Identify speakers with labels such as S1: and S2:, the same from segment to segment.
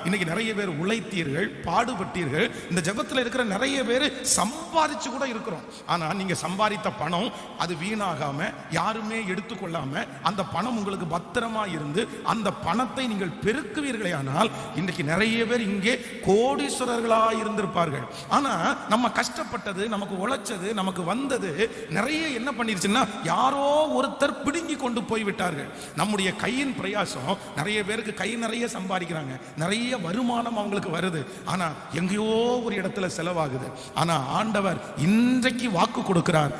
S1: இன்னைக்கு நிறைய பேர் உழைத்தீர்கள், பாடுபட்டீர்கள். இந்த ஜெபத்தில் இருக்கிற நிறைய பேர் சம்பாதிச்சு கூட இருக்கிறோம். ஆனா நீங்க சம்பாதித்த பணம் அது வீணாகாம, யாருமே எடுத்துக்கொள்ளாம அந்த பணம் உங்களுக்கு பத்திரமா இருந்து அந்த பணத்தை நீங்கள் பெருக்குவீர்களே ஆனால் இன்னைக்கு நிறைய பேர் இங்கே கோடீஸ்வரர்களா இருந்திருப்பார்கள். ஆனா நம்ம கஷ்டப்பட்டது, நமக்கு உழைச்சது, நமக்கு வந்தது நிறைய என்ன பண்ணிருச்சுன்னா யாரோ ஒருத்தர் பிடுங்கி கொண்டு போய் விட்டார்கள். நம்முடைய கையின் பிரயாசம் நிறைய பேருக்கு கை நிறைய சம்பாதிக்கிறாங்க, நிறைய வருமானம் அவங்களுக்கு வருது. ஆனா எங்கேயோ ஒரு இடத்துல செலவாகுது. ஆனா ஆண்டவர் இன்றைக்கு வாக்கு கொடுக்கிறார்.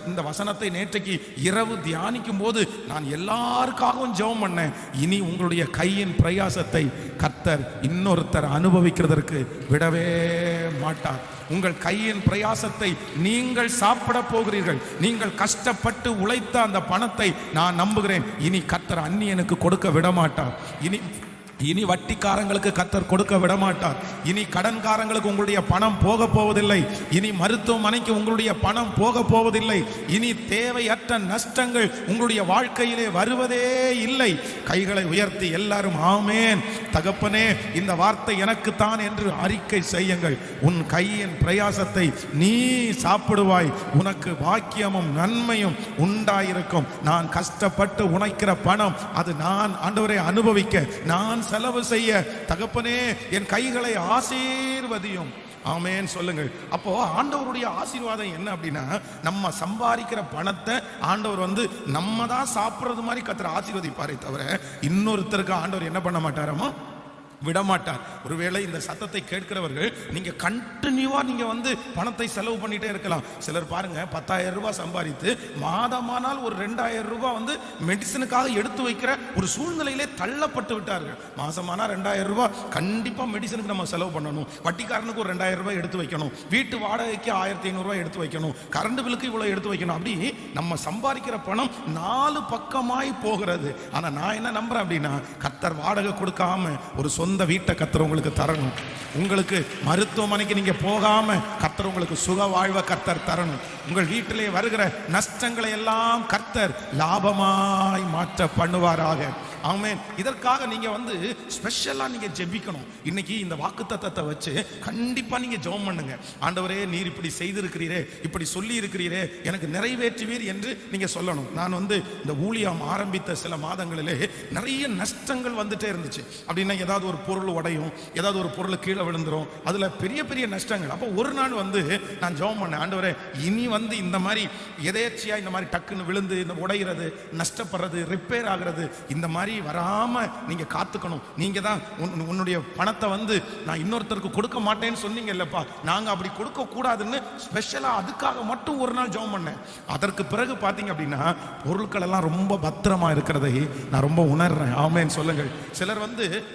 S1: இந்த வசனத்தை நேற்றைக்கு இரவு தியானிக்கும் போது நான் எல்லாருக்காகவும் ஜெபம் பண்ணேன். இனி உங்களுடைய கையின் பிரயாசத்தை கர்த்தர் இன்னொருத்தர் அனுபவிக்கிறதற்கு விடவே மாட்டார். உங்கள் கையின் பிரயாசத்தை நீங்கள் சாப்பிட போகிறீர்கள். நீங்கள் கஷ்டப்பட்டு உழைத்த அந்த பணத்தை நான் நம்புகிறேன் இனி கர்த்தர் அந்நியனுக்கு கொடுக்க விட மாட்டார். இனி வட்டிக்காரங்களுக்கு கர்த்தர் கொடுக்க விட மாட்டார். இனி கடன்காரங்களுக்கு உங்களுடைய பணம் போக போவதில்லை. இனி மருத்துவமனைக்கு உங்களுடைய பணம் போக போவதில்லை. இனி தேவையற்ற நஷ்டங்கள் உங்களுடைய வாழ்க்கையிலே வருவதே இல்லை. கைகளை உயர்த்தி எல்லாரும் ஆமேன் தகப்பனே இந்த வார்த்தை எனக்குத்தான் என்று அறிக்கை செய்யுங்கள். உன் கையின் பிரயாசத்தை நீ சாப்பிடுவாய். உனக்கு பாக்கியமும் நன்மையும் உண்டாயிருக்கும். நான் கஷ்டப்பட்டு உழைக்கிற பணம் அது நான் ஆண்டவரை அனுபவிக்க, நான் செலவு செய்ய தகப்பனே என் கைகளை ஆசீர்வதியும். ஆமென் சொல்லுங்கள். அப்போ ஆண்டவருடைய ஆசீர்வாதம் என்ன அப்படின்னா, நம்ம சம்பாதிக்கிற பணத்தை ஆண்டவர் நம்ம தான் சாப்பிட்றது மாதிரி கர்த்தர் ஆசீர்வதிப்பாரே தவிர இன்னொருத்தருக்கு ஆண்டவர் என்ன பண்ண மாட்டாரமோ விடமாட்டார். ஒருவேளை இந்த சத்தத்தை கேட்கிறவர்கள் நீங்க கண்டினியூவா நீங்க பணத்தை செலவு பண்ணிட்டே இருக்கலாம். சிலர் பாருங்க 10,000 ரூபாய் சம்பாதித்து மாதமானால் ஒரு 2,000 ரூபாய் மெடிசனுக்காக எடுத்து வைக்கிற ஒரு சூழ்நிலையிலே தள்ளப்பட்டு விட்டார்கள். மாசமானா 2,000 ரூபாய் கண்டிப்பா மெடிசனுக்கு நம்ம செலவு பண்ணணும். வட்டிக்காரனுக்கு ஒரு 2,000 ரூபாய் எடுத்து வைக்கணும். வீட்டு வாடகைக்கு 1,500 ரூபாய் எடுத்து வைக்கணும். கரண்ட் பில்லுக்கு இவ்வளவு எடுத்து வைக்கணும். அப்படி நம்ம சம்பாதிக்கிற பணம் 4 பக்கமாய் போகிறது. ஆனா நான் என்ன நம்புறேன் அப்படின்னா, கர்த்தர் வாடகை கொடுக்காம ஒரு சொந்த வீட்டை கர்த்தர் உங்களுக்கு தரணும். உங்களுக்கு மருத்துவமனைக்கு நீங்க போகாம கர்த்தர் உங்களுக்கு சுக வாழ்வை கர்த்தர் தரணும். உங்கள் வீட்டிலே வருகிற நஷ்டங்களை எல்லாம் கர்த்தர் லாபமாய் மாற்ற பண்ணுவாராக. ஆமென். இதற்காக நீங்க ஸ்பெஷலா நீங்க ஜெபிக்கணும். இன்னைக்கு இந்த வாக்குத்தத்தத்தை வச்சு கண்டிப்பா நீங்க ஜெபம் பண்ணுங்க. ஆண்டவரே நீர் இப்படி செய்திருக்கிறீரே, இப்படி சொல்லி இருக்கிறீரே, எனக்கு நிறைவேற்றுவீர் என்று நீங்க சொல்லணும். நான் இந்த ஊழியம் ஆரம்பித்த சில மாதங்களிலே நிறைய நஷ்டங்கள் வந்துட்டே இருந்துச்சு. அப்படின்னா ஏதாவது ஒரு பொருள் உடையும், ஏதாவது ஒரு பொருள் கீழே விழுந்துரும், அதுல பெரிய பெரிய நஷ்டங்கள். அப்போ ஒரு நாள் நான் ஜெபம் பண்ணேன், ஆண்டவரே இனி இந்த மாதிரி எதேச்சியா இந்த மாதிரி டக்குன்னு விழுந்து இந்த உடைகிறது, நஷ்டப்படுறது, ரிப்பேர் ஆகிறது இந்த மாதிரி வராம நீங்க காத்துக்கணும். நீங்க தான் உன்னுடைய பணத்தை நான் இன்னொருத்தருக்கு கொடுக்க மாட்டேன்னு சொன்னீங்க இல்லப்பா, நாங்க அப்படி கொடுக்க கூடாதுன்னு ஸ்பெஷலா அதுக்காக மட்டும் ஒரு நாள் ஜெபம் பண்ணேன். அதற்கு பிறகு பாத்தீங்க அப்படின்னா பொருட்கள் எல்லாம் ரொம்ப பத்திரமா இருக்கிறதை நான் ரொம்ப உணர்றேன். ஆமென் சொல்லுங்கள். சிலர்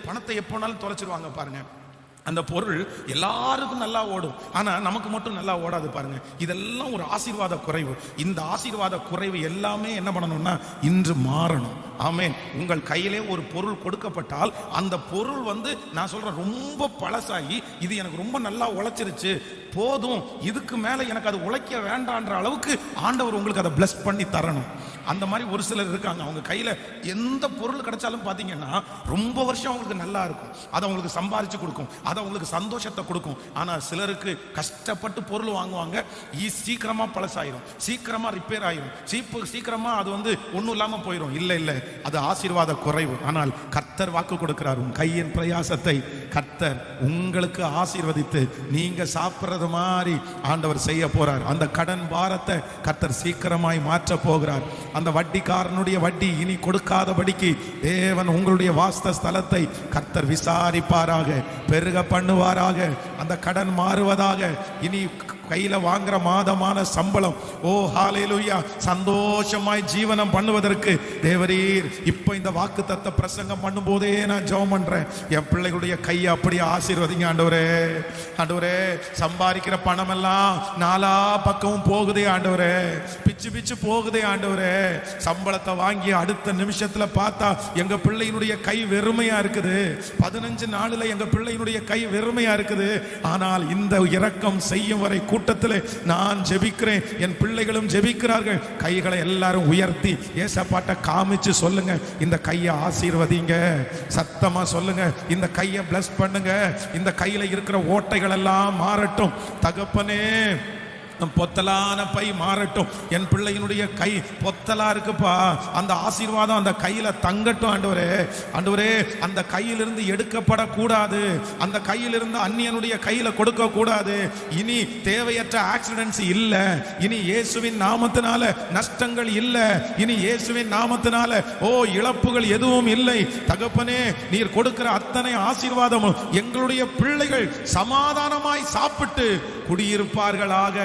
S1: பணத்தை எப்போனாலும் தொலைச்சிருவாங்க பாருங்க. அந்த பொருள் எல்லாருக்கும் நல்லா ஓடும், ஆனா நமக்கு மட்டும் நல்லா ஓடாது பாருங்க. இதெல்லாம் ஒரு ஆசீர்வாத குறைவு. இந்த ஆசீர்வாத குறைவு எல்லாமே என்ன பண்ணணும்னா இன்று மாறணும். ஆமென். உங்கள் கையிலே ஒரு பொருள் கொடுக்கப்பட்டால் அந்த பொருள் நான் சொல்றேன் ரொம்ப பழசாகி இது எனக்கு ரொம்ப நல்லா உழைச்சிருச்சு, போதும், இதுக்கு மேல எனக்கு அது உழைக்க வேண்டான்ற அளவுக்கு ஆண்டவர் உங்களுக்கு அதை பிளஸ் பண்ணி தரணும். அந்த மாதிரி ஒரு சிலர் இருக்காங்க, அவங்க கையில எந்த பொருள் கிடைச்சாலும் பாத்தீங்கன்னா ரொம்ப வருஷம் அவங்களுக்கு நல்லா இருக்கும், அதை அவங்களுக்கு சம்பாதிச்சு கொடுக்கும், அது அவங்களுக்கு சந்தோஷத்தை கொடுக்கும். ஆனா சிலருக்கு கஷ்டப்பட்டு பொருள் வாங்குவாங்க, சீக்கிரமா பழசாயிரும், சீக்கிரமா ரிப்பேர் ஆயிரும், சீக்கிரமா அது ஒண்ணும் இல்லாம போயிடும். இல்ல அது ஆசீர்வாத குறைவு. ஆனால் கர்த்தர் வாக்கு கொடுக்கிறார், உன் கையின் பிரயாசத்தை கர்த்தர் உங்களுக்கு ஆசீர்வதித்து நீங்க சாப்பிடுறது மாதிரி ஆண்டவர் செய்ய போறார். அந்த கடன் பாரத்தை கர்த்தர் சீக்கிரமாய் மாற்ற போகிறார். அந்த வட்டிக்காரனுடைய வட்டி இனி கொடுக்காதபடிக்கு தேவன் உங்களுடைய வாஸ்த ஸ்தலத்தை கர்த்தர் விசாரிப்பாராக, பெருக பண்ணுவாராக. அந்த கடன் மாறுவதாக. இனி கையில வாங்குற மாதமான சம்பளம் ஓ ஹalleluya சந்தோஷமாய் ஜீவனம் பண்ணுவதற்கு தேவரீர் இப்போ இந்த வாக்குத்தத்த பிரசங்கம் பண்ணும் போதே நான் ஜெபம் பண்றேன், என் பிள்ளைகளுடைய கையை அப்படியே ஆசீர்வதிங்க ஆண்டவரே. ஆண்டவரே சம்பாதிக்கிற பணம் எல்லாம் நாலா பக்கமும் போகுதே ஆண்டவரே, பிச்சு பிச்சு போகுதே ஆண்டவரே. சம்பளத்தை வாங்கி அடுத்த நிமிஷத்துல பார்த்தா எங்க பிள்ளையினுடைய கை வெறுமையா இருக்குது, 15 நாளுல எங்க பிள்ளையினுடைய கை வெறுமையா இருக்குது. ஆனால் இந்த இரக்கம் செய்யும் வரை கூட்டத்தில் நான் ஜெபிக்கிறேன், என் பிள்ளைகளும் ஜெபிக்கிறார்கள். கைகளை எல்லாரும் உயர்த்தி ஏசப்பாட்ட காமிச்சு சொல்லுங்க, இந்த கையை ஆசீர்வதிங்க. சத்தமா சொல்லுங்க, இந்த கையை பிளஸ் பண்ணுங்க. இந்த கையில இருக்கிற ஓட்டைகள் எல்லாம் மாறட்டும் தகப்பனே. பொத்தலான பை மாறட்டும். என் பிள்ளையினுடைய கை பொத்தலா இருக்குப்பா, அந்த ஆசீர்வாதம் அந்த கையில தங்கட்டும் ஆண்டவரே. ஆண்டவரே, அந்த கையிலிருந்து எடுக்கப்படக்கூடாது, அந்த கையிலிருந்து அந்நியனுடைய கையில கொடுக்க கூடாது. இனி தேவையற்ற ஆக்சிடென்ட்ஸ் இல்ல, இனி இயேசுவின் நாமத்தினால நஷ்டங்கள் இல்ல, இனி இயேசுவின் நாமத்தினால இழப்புகள் எதுவும் இல்லை. தகப்பனே, நீர் கொடுக்கிற அத்தனை ஆசீர்வாதமும் எங்களுடைய பிள்ளைகள் சமாதானமாய் சாப்பிட்டு குடியிருப்பார்களாக.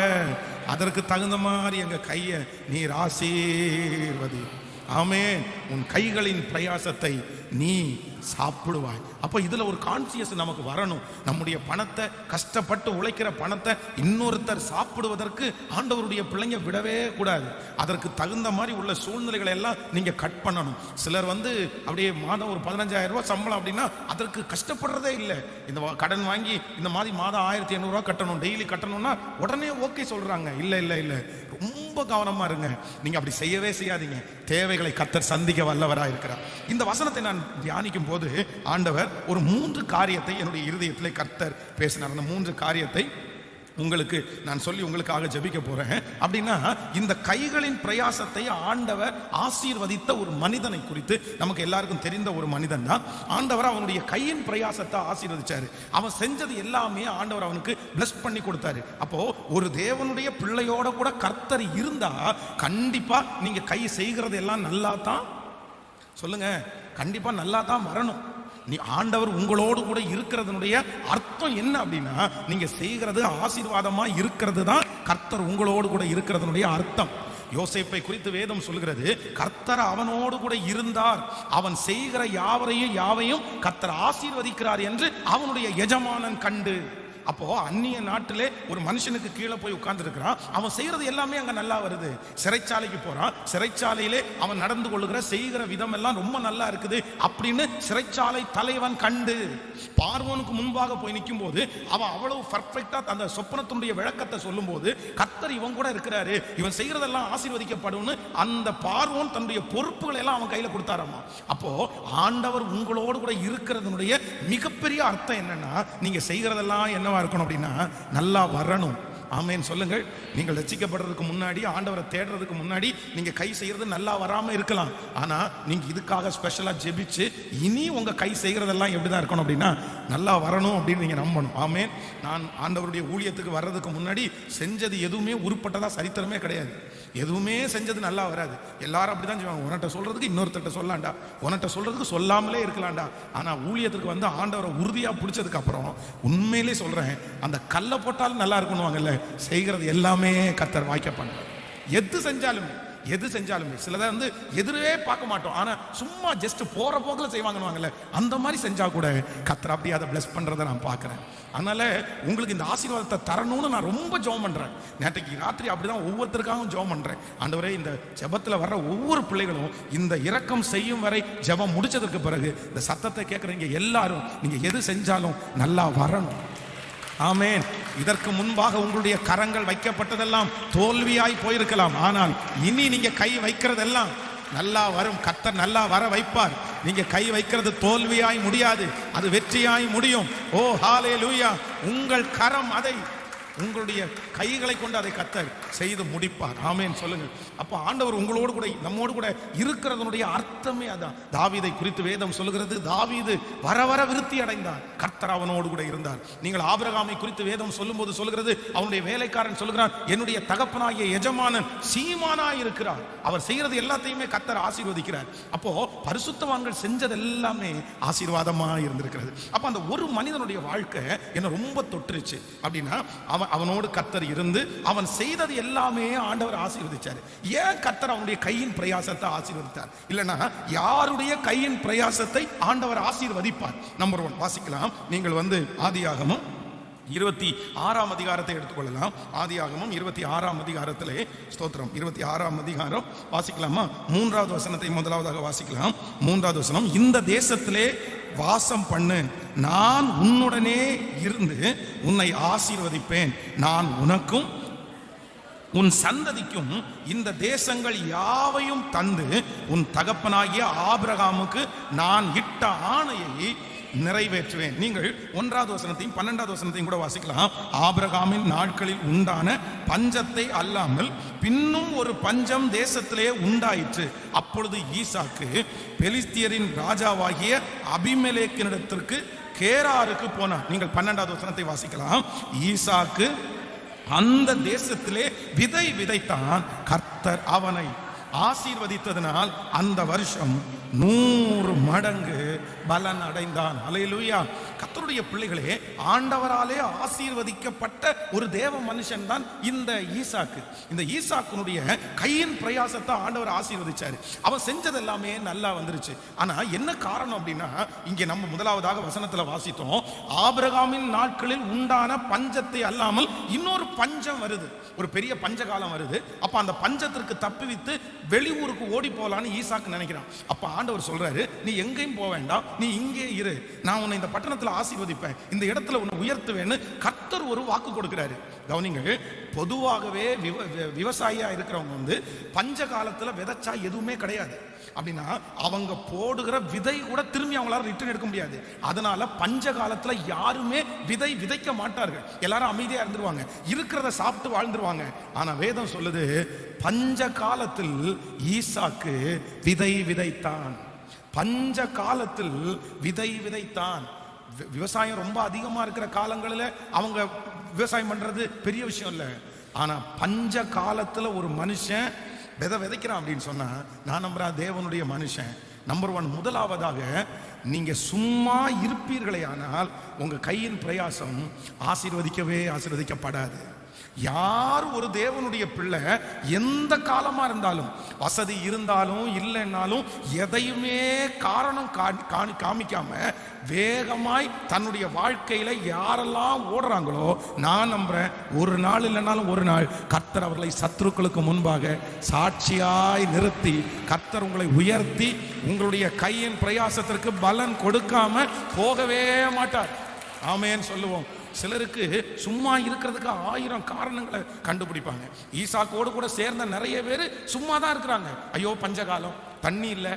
S1: அதற்கு தகுந்த மாதிரி எங்க கையை நீர் ஆசீர்வதி. ஆமென். உன் கைகளின் பிரயாசத்தை நீ சாப்பிடுவாய். அப்போ இதுல ஒரு கான்சியஸ் நமக்கு வரணும். நம்முடைய பணத்தை, கஷ்டப்பட்டு உழைக்கிற பணத்தை இன்னொருத்தர் சாப்பிடுவதற்கு ஆண்டவருடைய பிள்ளைங்க விடவே கூடாது. அதற்கு தகுந்த மாதிரி உள்ள சூழ்நிலைகளை எல்லாம் நீங்க கட் பண்ணணும். சிலர் அப்படியே மாதம் ஒரு 15,000 ரூபாய் சம்பளம் அப்படின்னா அதற்கு கஷ்டப்படுறதே இல்லை. இந்த கடன் வாங்கி இந்த மாதிரி மாதம் 1,800 ரூபாய் கட்டணும், டெய்லி கட்டணும்னா உடனே ஓகே சொல்றாங்க. இல்ல இல்ல இல்ல, ரொம்ப கவனமா இருங்க. நீங்க அப்படி செய்யவே செய்யாதீங்க. தேவைகளை கர்த்தர் சந்திக்க வல்லவராக இருக்கிறார். இந்த வசனத்தை நான் தியானிக்கும் போது ஆண்டவர் ஒரு 3 காரியத்தை என்னுடைய இருதயத்திலே கர்த்தர் பேசினார். அந்த 3 காரியத்தை உங்களுக்கு நான் சொல்லி உங்களுக்காக ஜெபிக்க போறேன். அப்படின்னா, இந்த கைகளின் பிரயாசத்தை ஆண்டவர் ஆசீர்வதித்த ஒரு மனிதனை குறித்து நமக்கு எல்லாருக்கும் தெரிந்த ஒரு மனிதன் தான். ஆண்டவர் அவனுடைய கையின் பிரயாசத்தை ஆசீர்வதிச்சாரு. அவன் செஞ்சது எல்லாமே ஆண்டவர் அவனுக்கு பிளஸ் பண்ணி கொடுத்தாரு. அப்போ ஒரு தேவனுடைய பிள்ளையோட கூட கர்த்தர் இருந்தா கண்டிப்பா நீங்க கை செய்கிறது எல்லாம் நல்லா தான், சொல்லுங்க, கண்டிப்பா நல்லா தான் வரணும். நீ ஆண்டவர் உங்களோடு கூட இருக்கிறதுனுடைய அர்த்தம் என்ன அப்படின்னா, நீங்க செய்கிறது ஆசீர்வாதமா இருக்கிறது தான் கர்த்தர் உங்களோடு கூட இருக்கிறதுனுடைய அர்த்தம். யோசேப்பை குறித்து வேதம் சொல்கிறது, கர்த்தர் அவனோடு கூட இருந்தார், அவன் செய்கிற யாவையும் கர்த்தர் ஆசீர்வதிக்கிறார் என்று அவனுடைய எஜமானன் கண்டு. அப்போ அந்நிய நாட்டிலே ஒரு மனுஷனுக்கு கீழே போய் உட்கார்ந்து இருக்கிறான், அவன் செய்யறது எல்லாமே அங்க நல்லா வருது. சிறைச்சாலைக்கு போறான், சிறைச்சாலையிலே அவன் நடந்து கொள்ளுகிற செய்கிற விதம் எல்லாம் ரொம்ப நல்லா இருக்குது அப்படின்னு சிறைச்சாலை தலைவன் கண்டு பார்வோனுக்கு முன்பாக போய் நிற்கும் போது அவன் அவ்வளவு பர்ஃபெக்டா அந்த சொப்பனத்தினுடைய விளக்கத்தை சொல்லும் போது, கர்த்தர் இவன் கூட இருக்கிறாரு, இவன் செய்யறதெல்லாம் ஆசீர்வதிக்கப்படும், அந்த பார்வோன் தன்னுடைய பொறுப்புகளை எல்லாம் அவன் கையில கொடுத்தாராமா. அப்போ ஆண்டவர் உங்களோடு கூட இருக்கிறதுனுடைய மிகப்பெரிய அர்த்தம் என்னன்னா, நீங்க செய்யறதெல்லாம் என்ன இருக்கணும் அப்படின்னா நல்லா வரணும். ஆமென் சொல்லுங்கள். நீங்கள் ரட்சிக்கப்படுறதுக்கு முன்னாடி, ஆண்டவரை தேடுறதுக்கு முன்னாடி நீங்க கை செய்யறது நல்லா வராம இருக்கலாம். ஆனா நீங்க இதுக்காக ஸ்பெஷலா ஜெபிச்சு இனி உங்க கை செய்யறதெல்லாம் எப்படிதான் இருக்கணும் அப்படின்னா நல்லா வரணும் அப்படின்னு நீங்க நம்பணும். ஆமென். நான் ஆண்டவருடைய ஊழியத்துக்கு வர்றதுக்கு முன்னாடி செஞ்சது எதுவுமே உருப்பட்டதா சரித்திரமே கிடையாது. எதுவுமே செஞ்சது நல்லா வராது. எல்லாரும் அப்படிதான் செய்வாங்க. உன்கிட்ட சொல்றதுக்கு இன்னொருத்தட்ட சொல்லலாம்டா, உன்கிட்ட சொல்றதுக்கு சொல்லாமலே இருக்கலாம்டா. ஆனா ஊழியத்துக்கு வந்து ஆண்டவரை உறுதியா பிடிச்சதுக்கு அப்புறம் உண்மையிலே சொல்றேன், அந்த கல்லை போட்டாலும் நல்லா இருக்கணுவாங்கல்ல, செய்கிறது எல்லாமே கர்த்தர் வாய்க்க பண்றார். எது செஞ்சாலுமே சிலதை எதிரே பார்க்க மாட்டோம், ஆனா சும்மா ஜஸ்ட் போற போக்குல செய்வாங்கன்னு அந்த மாதிரி செஞ்சா கூட கர்த்தர் அப்படி அதை பிளஸ் பண்றதை நான் பார்க்கிறேன். அதனால உங்களுக்கு இந்த ஆசீர்வாதத்தை தரணும்னு நான் ரொம்ப ஜெபம் பண்றேன். நேற்றைக்கு ராத்திரி அப்படிதான் ஒவ்வொருத்தருக்காகவும் ஜெபம் பண்றேன். ஆண்டவரே, இந்த ஜெபத்துல வர்ற ஒவ்வொரு பிள்ளைகளும் இந்த இரக்கம் செய்யும் வரை ஜெபம் முடிச்சதற்கு பிறகு இந்த சத்தத்தை கேட்கறீங்க எல்லாரும், நீங்க எது செஞ்சாலும் நல்லா வரணும். ஆமென். இதற்கு முன்பாக உங்களுடைய கரங்கள் வைக்கப்பட்டதெல்லாம் தோல்வியாய் போயிருக்கலாம், ஆனால் இனி நீங்க கை வைக்கிறதெல்லாம் நல்லா வரும். கர்த்தர் நல்லா வர வைப்பார். நீங்க கை வைக்கிறது தோல்வியாய் முடியாது, அது வெற்றியாய் முடியும். ஓ ஹalleluya. உங்கள் கரம் அதை, உங்களுடைய கைகளை கொண்டு அதை கர்த்தர் செய்து முடிப்பார். ஆமென் சொல்லுங்க. அப்போ ஆண்டவர் உங்களோடு கூட, நம்மோடு கூட இருக்கிறதனுடைய அர்த்தமே அதான். தாவீதை குறித்து வேதம் சொல்லுகிறது, தாவீது வர வர விருத்தி அடைந்தார், கர்த்தர் அவனோடு கூட இருந்தார். நீங்கள் ஆபிரகாமை குறித்து வேதம் சொல்லும் போது சொல்லுகிறது, அவனுடைய வேலைக்காரன் சொல்லுகிறான், என்னுடைய தகப்பனாகிய எஜமானன் சீமானாய் இருக்கிறார், அவர் செய்யறது எல்லாத்தையுமே கர்த்தர் ஆசீர்வதிக்கிறார். அப்போ பரிசுத்தவான்கள் செஞ்சது எல்லாமே ஆசீர்வாதமா இருந்திருக்கிறது. அப்ப அந்த ஒரு மனிதனுடைய வாழ்க்கை என்ன ரொம்ப தொற்றுச்சு அப்படின்னா, அவனோடு கர்த்தர் இருந்து அவன் செய்தது எல்லாமே ஆண்டவர் ஆசீர்வதிச்சார். ஏன் கர்த்தர் அவனுடைய கையின் பிரயாசத்தை ஆசீர்வதித்தார்? இல்லைன்னா யாருடைய கையின் பிரயாசத்தை ஆண்டவர் ஆசீர்வதிப்பார்? நம்பர் 1 வாசிக்கலாம். நீங்கள் ஆதியாகமம் 26ஆம் அதிகாரத்தை எடுத்துக்கொள்ளலாம். ஆதியாகமம் 26ஆம் அதிகாரத்திலே, ஸ்தோத்திரம், 26ஆம் அதிகாரம் வாசிக்கலாமா? 3வது வசனத்தை முதலாவதாக வாசிக்கலாம். 3வது வசனம், இந்த தேசத்திலே வாசம் பண்ணு, நான் உன்னுடனே இருந்து உன்னை ஆசீர்வதிப்பேன், நான் உனக்கும் உன் சந்ததிக்கும் இந்த தேசங்கள் யாவையும் தந்து உன் தகப்பனாகிய ஆபிரகாமுக்கு நான் இட்ட ஆணையை நிறைவேற்றுவேன். நீங்கள் 1வது வசனத்தையும் 12வது வசனத்தையும் கூட வாசிக்கலாம். ஆபிரகாமின் நாட்களில் உண்டான பஞ்சத்தை அல்லாமல் பின்னும் ஒரு பஞ்சம் தேசத்திலே உண்டாயிற்று. அப்பொழுது ஈசாக்கு பெலிஸ்தியரின் ராஜாவாகிய அபிமெலேக்கினிடத்திற்கு கேராருக்கு போனார். நீங்கள் 12வது வசனத்தை வாசிக்கலாம். ஈசாக்கு அந்த தேசத்திலே விதை விதைத்தான், கர்த்தர் அவனை ஆசீர்வதித்ததனால் அந்த வருஷம் 100 மடங்கு பலன் அடைந்தான். அல்லேலூயா. கர்த்தருடைய பிள்ளைகளே, ஆண்டவராலே ஆசீர்வதிக்கப்பட்ட ஒரு தேவ மனுஷன் தான் இந்த ஈசாக்கு. இந்த ஈசாக்குனுடைய கையின் பிரயாசத்தை ஆண்டவர் ஆசீர்வதிச்சாரு. அவன் செஞ்சது எல்லாமே நல்லா வந்துருச்சு. ஆனா என்ன காரணம் அப்படின்னா, இங்கே நம்ம முதலாவதாக வசனத்துல வாசித்தோம், ஆபிரகாமின் நாட்களில் உண்டான பஞ்சத்தை அல்லாமல் இன்னொரு பஞ்சம் வருது, ஒரு பெரிய பஞ்ச காலம் வருது. அப்ப அந்த பஞ்சத்திற்கு தப்பிவித்து வெளியூருக்கு ஓடி போலான்னு ஈசாக்கு நினைக்கிறான். அப்ப ஆண்டவர் சொல்றாரு, நீ எங்கேயும் போக வேண்டாம், நீ இங்கே இரு, நான் உன்னை இந்த பட்டணத்துல ஆசீர்வதிப்பேன், இந்த இடத்துல உன்னை உயர்த்துவேன்னு கர்த்தர் ஒரு வாக்கு கொடுக்கிறாரு. கவனிங்கள், பொதுவாகவே விவசாயியா இருக்கிறவங்க பஞ்ச காலத்துல விதைச்சா எதுவுமே கிடையாது அப்படின்னா அவங்க போடுகிற விதை கூட திரும்பி அவங்களால ரிட்டர்ன் எடுக்க முடியாது. அதனால பஞ்ச காலத்துல யாருமே விதை விதைக்க மாட்டார்கள், எல்லாரும் அமைதியா இருந்துருவாங்க, இருக்கிறத சாப்பிட்டு வாழ்ந்துருவாங்க. ஆனா வேதம் சொல்லுது, பஞ்ச காலத்தில் ஈசாக்கு விதை விதைத்தான். பஞ்ச காலத்தில் விதை விதைத்தான். விவசாயம் ரொம்ப அதிகமா இருக்கிற காலங்களில் அவங்க விவசாயம் பண்றது பெரிய விஷயம் இல்லை. ஆனா பஞ்ச காலத்துல ஒரு மனுஷன் விதை விதைக்கிறான் அப்படின்னு சொன்னா, நான் நம்புறேன் தேவனுடைய மனுஷன். நம்பர் 1, முதலாவதாக நீங்க சும்மா இருப்பீர்களே ஆனால் உங்க கையின் பிரயாசம் ஆசீர்வதிக்கப்படாது. யார் ஒரு தேவனுடைய பிள்ளை எந்த காலமா இருந்தாலும், வசதி இருந்தாலும் இல்லைன்னாலும், எதையுமே காரணம் காமிக்காம வேகமாய் தன்னுடைய வாழ்க்கையில யாரெல்லாம் ஓடுறாங்களோ, நான் நம்புறேன் ஒரு நாள் இல்லைனாலும் ஒரு நாள் கர்த்தர் அவர்களை சத்துருக்களுக்கு முன்பாக சாட்சியாய் நிறுத்தி கர்த்தர் உங்களை உயர்த்தி உங்களுடைய கையின் பிரயாசத்திற்கு பலன் கொடுக்காம போகவே மாட்டார். ஆமென் சொல்லுவோம். சிலருக்கு சும்மா இருக்கிறதுக்கு 1000 காரணங்களை கண்டுபிடிப்பாங்க. ஈசாக்கோடு கூட சேர்ந்த நிறைய பேர் சும்மா தான் இருக்கிறாங்க. ஐயோ பஞ்சகாலம், தண்ணி இல்லை,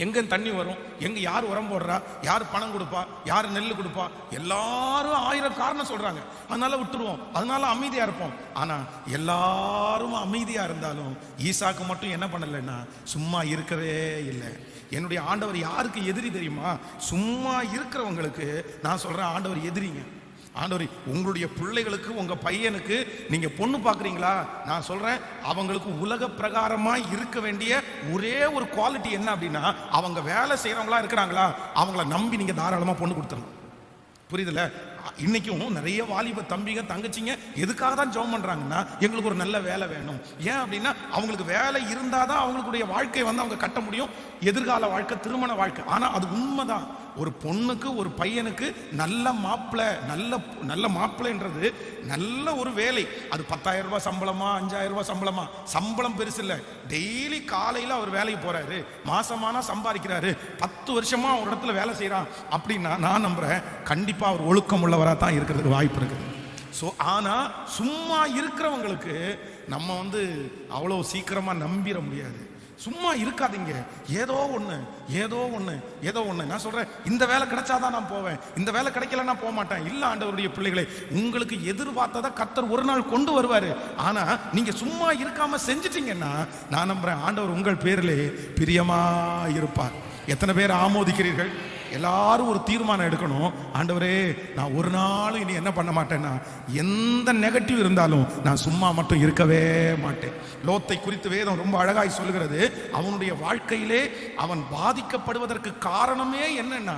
S1: எங்க தண்ணி வரும், எங்க யார் உரம் போடுறா, யார் பணம் கொடுப்பா, யார் நெல் கொடுப்பா, எல்லாரும் 1000 காரணம் சொல்றாங்க. அதனால விட்டுருவோம், அதனால அமைதியா இருப்போம். ஆனா எல்லாரும் அமைதியா இருந்தாலும் ஈசாக்கு மட்டும் என்ன பண்ணலைன்னா சும்மா இருக்கவே இல்லை. என்னுடைய ஆண்டவர் யாருக்கு எதிரி தெரியுமா? சும்மா இருக்கிறவங்களுக்கு நான் சொல்றேன், ஆண்டவர் எதிரிங்க. ஆண்டவர் உங்களுடைய பிள்ளைகளுக்கு, உங்க பையனுக்கு நீங்க பொண்ணு பாக்குறீங்களா, நான் சொல்றேன் அவங்களுக்கு உலக பிரகாரமா இருக்க வேண்டிய ஒரே ஒரு குவாலிட்டி என்ன அப்படின்னா, அவங்க வேலை செய்யறவங்களா இருக்கிறாங்களா, அவங்கள நம்பி நீங்க தாராளமா பொண்ணு கொடுத்துருங்க. புரியுதுல? இன்னைக்கும் நிறைய வாலிப தம்பிங்க தங்கச்சிங்க எதுக்காக தான் ஜெபம் பண்றாங்கன்னா, எங்களுக்கு ஒரு நல்ல வேலை வேணும். ஏன் அப்படின்னா அவங்களுக்கு வேலை இருந்தாதான் அவங்களுடைய வாழ்க்கை அவங்க கட்ட முடியும், எதிர்கால வாழ்க்கை, திருமண வாழ்க்கை. ஆனா அது உண்மைதான். ஒரு பொண்ணுக்கு ஒரு பையனுக்கு நல்ல மாப்பிள்ளை, நல்ல மாப்பிள்ளைன்றது நல்ல ஒரு வேலை. அது 10,000 ரூபாய் சம்பளமா, 5,000 ரூபாய் சம்பளமா, சம்பளம் பெருசு இல்லை. டெய்லி காலையில் அவர் வேலைக்கு போறாரு, மாசமானா சம்பாதிக்கிறாரு, 10 வருஷமா ஒரு இடத்துல வேலை செய்யறான் அப்படின்னா நான் நம்புறேன் கண்டிப்பா அவர் ஒழுக்கம் உள்ளவராக தான் இருக்கிறதுக்கு வாய்ப்பு இருக்குது. ஸோ ஆனால் சும்மா இருக்கிறவங்களுக்கு நம்ம அவ்வளோ சீக்கிரமா நம்பிட முடியாது. சும்மா இருக்காதீங்க, ஏதோ ஒன்று. நான் சொல்றேன், இந்த வேலை கிடைச்சாதான் நான் போவேன், இந்த வேலை கிடைக்கலன்னா போக மாட்டேன். இல்ல ஆண்டவருடைய பிள்ளைகளை, உங்களுக்கு எதிர்பார்த்ததை கர்த்தர் ஒரு நாள் கொண்டு வருவாரு. ஆனா நீங்க சும்மா இருக்காம செஞ்சிட்டீங்கன்னா நான் நம்புறேன் ஆண்டவர் உங்கள் பேரிலே பிரியமா இருப்பார். எத்தனை பேர் ஆமோதிக்கிறீர்கள்? எல்லாரும் ஒரு தீர்மானம் எடுக்கணும். ஆண்டவரே, நான் ஒரு நாள் இனி என்ன பண்ண மாட்டேன்னா, எந்த நெகட்டிவ் இருந்தாலும் நான் சும்மா மட்டும் இருக்கவே மாட்டேன். லோத்தை குறித்து வேதம் ரொம்ப அழகாய் சொல்லுகிறது. அவனுடைய வாழ்க்கையிலே அவன் பாதிக்கப்படுவதற்கு காரணமே என்னன்னா,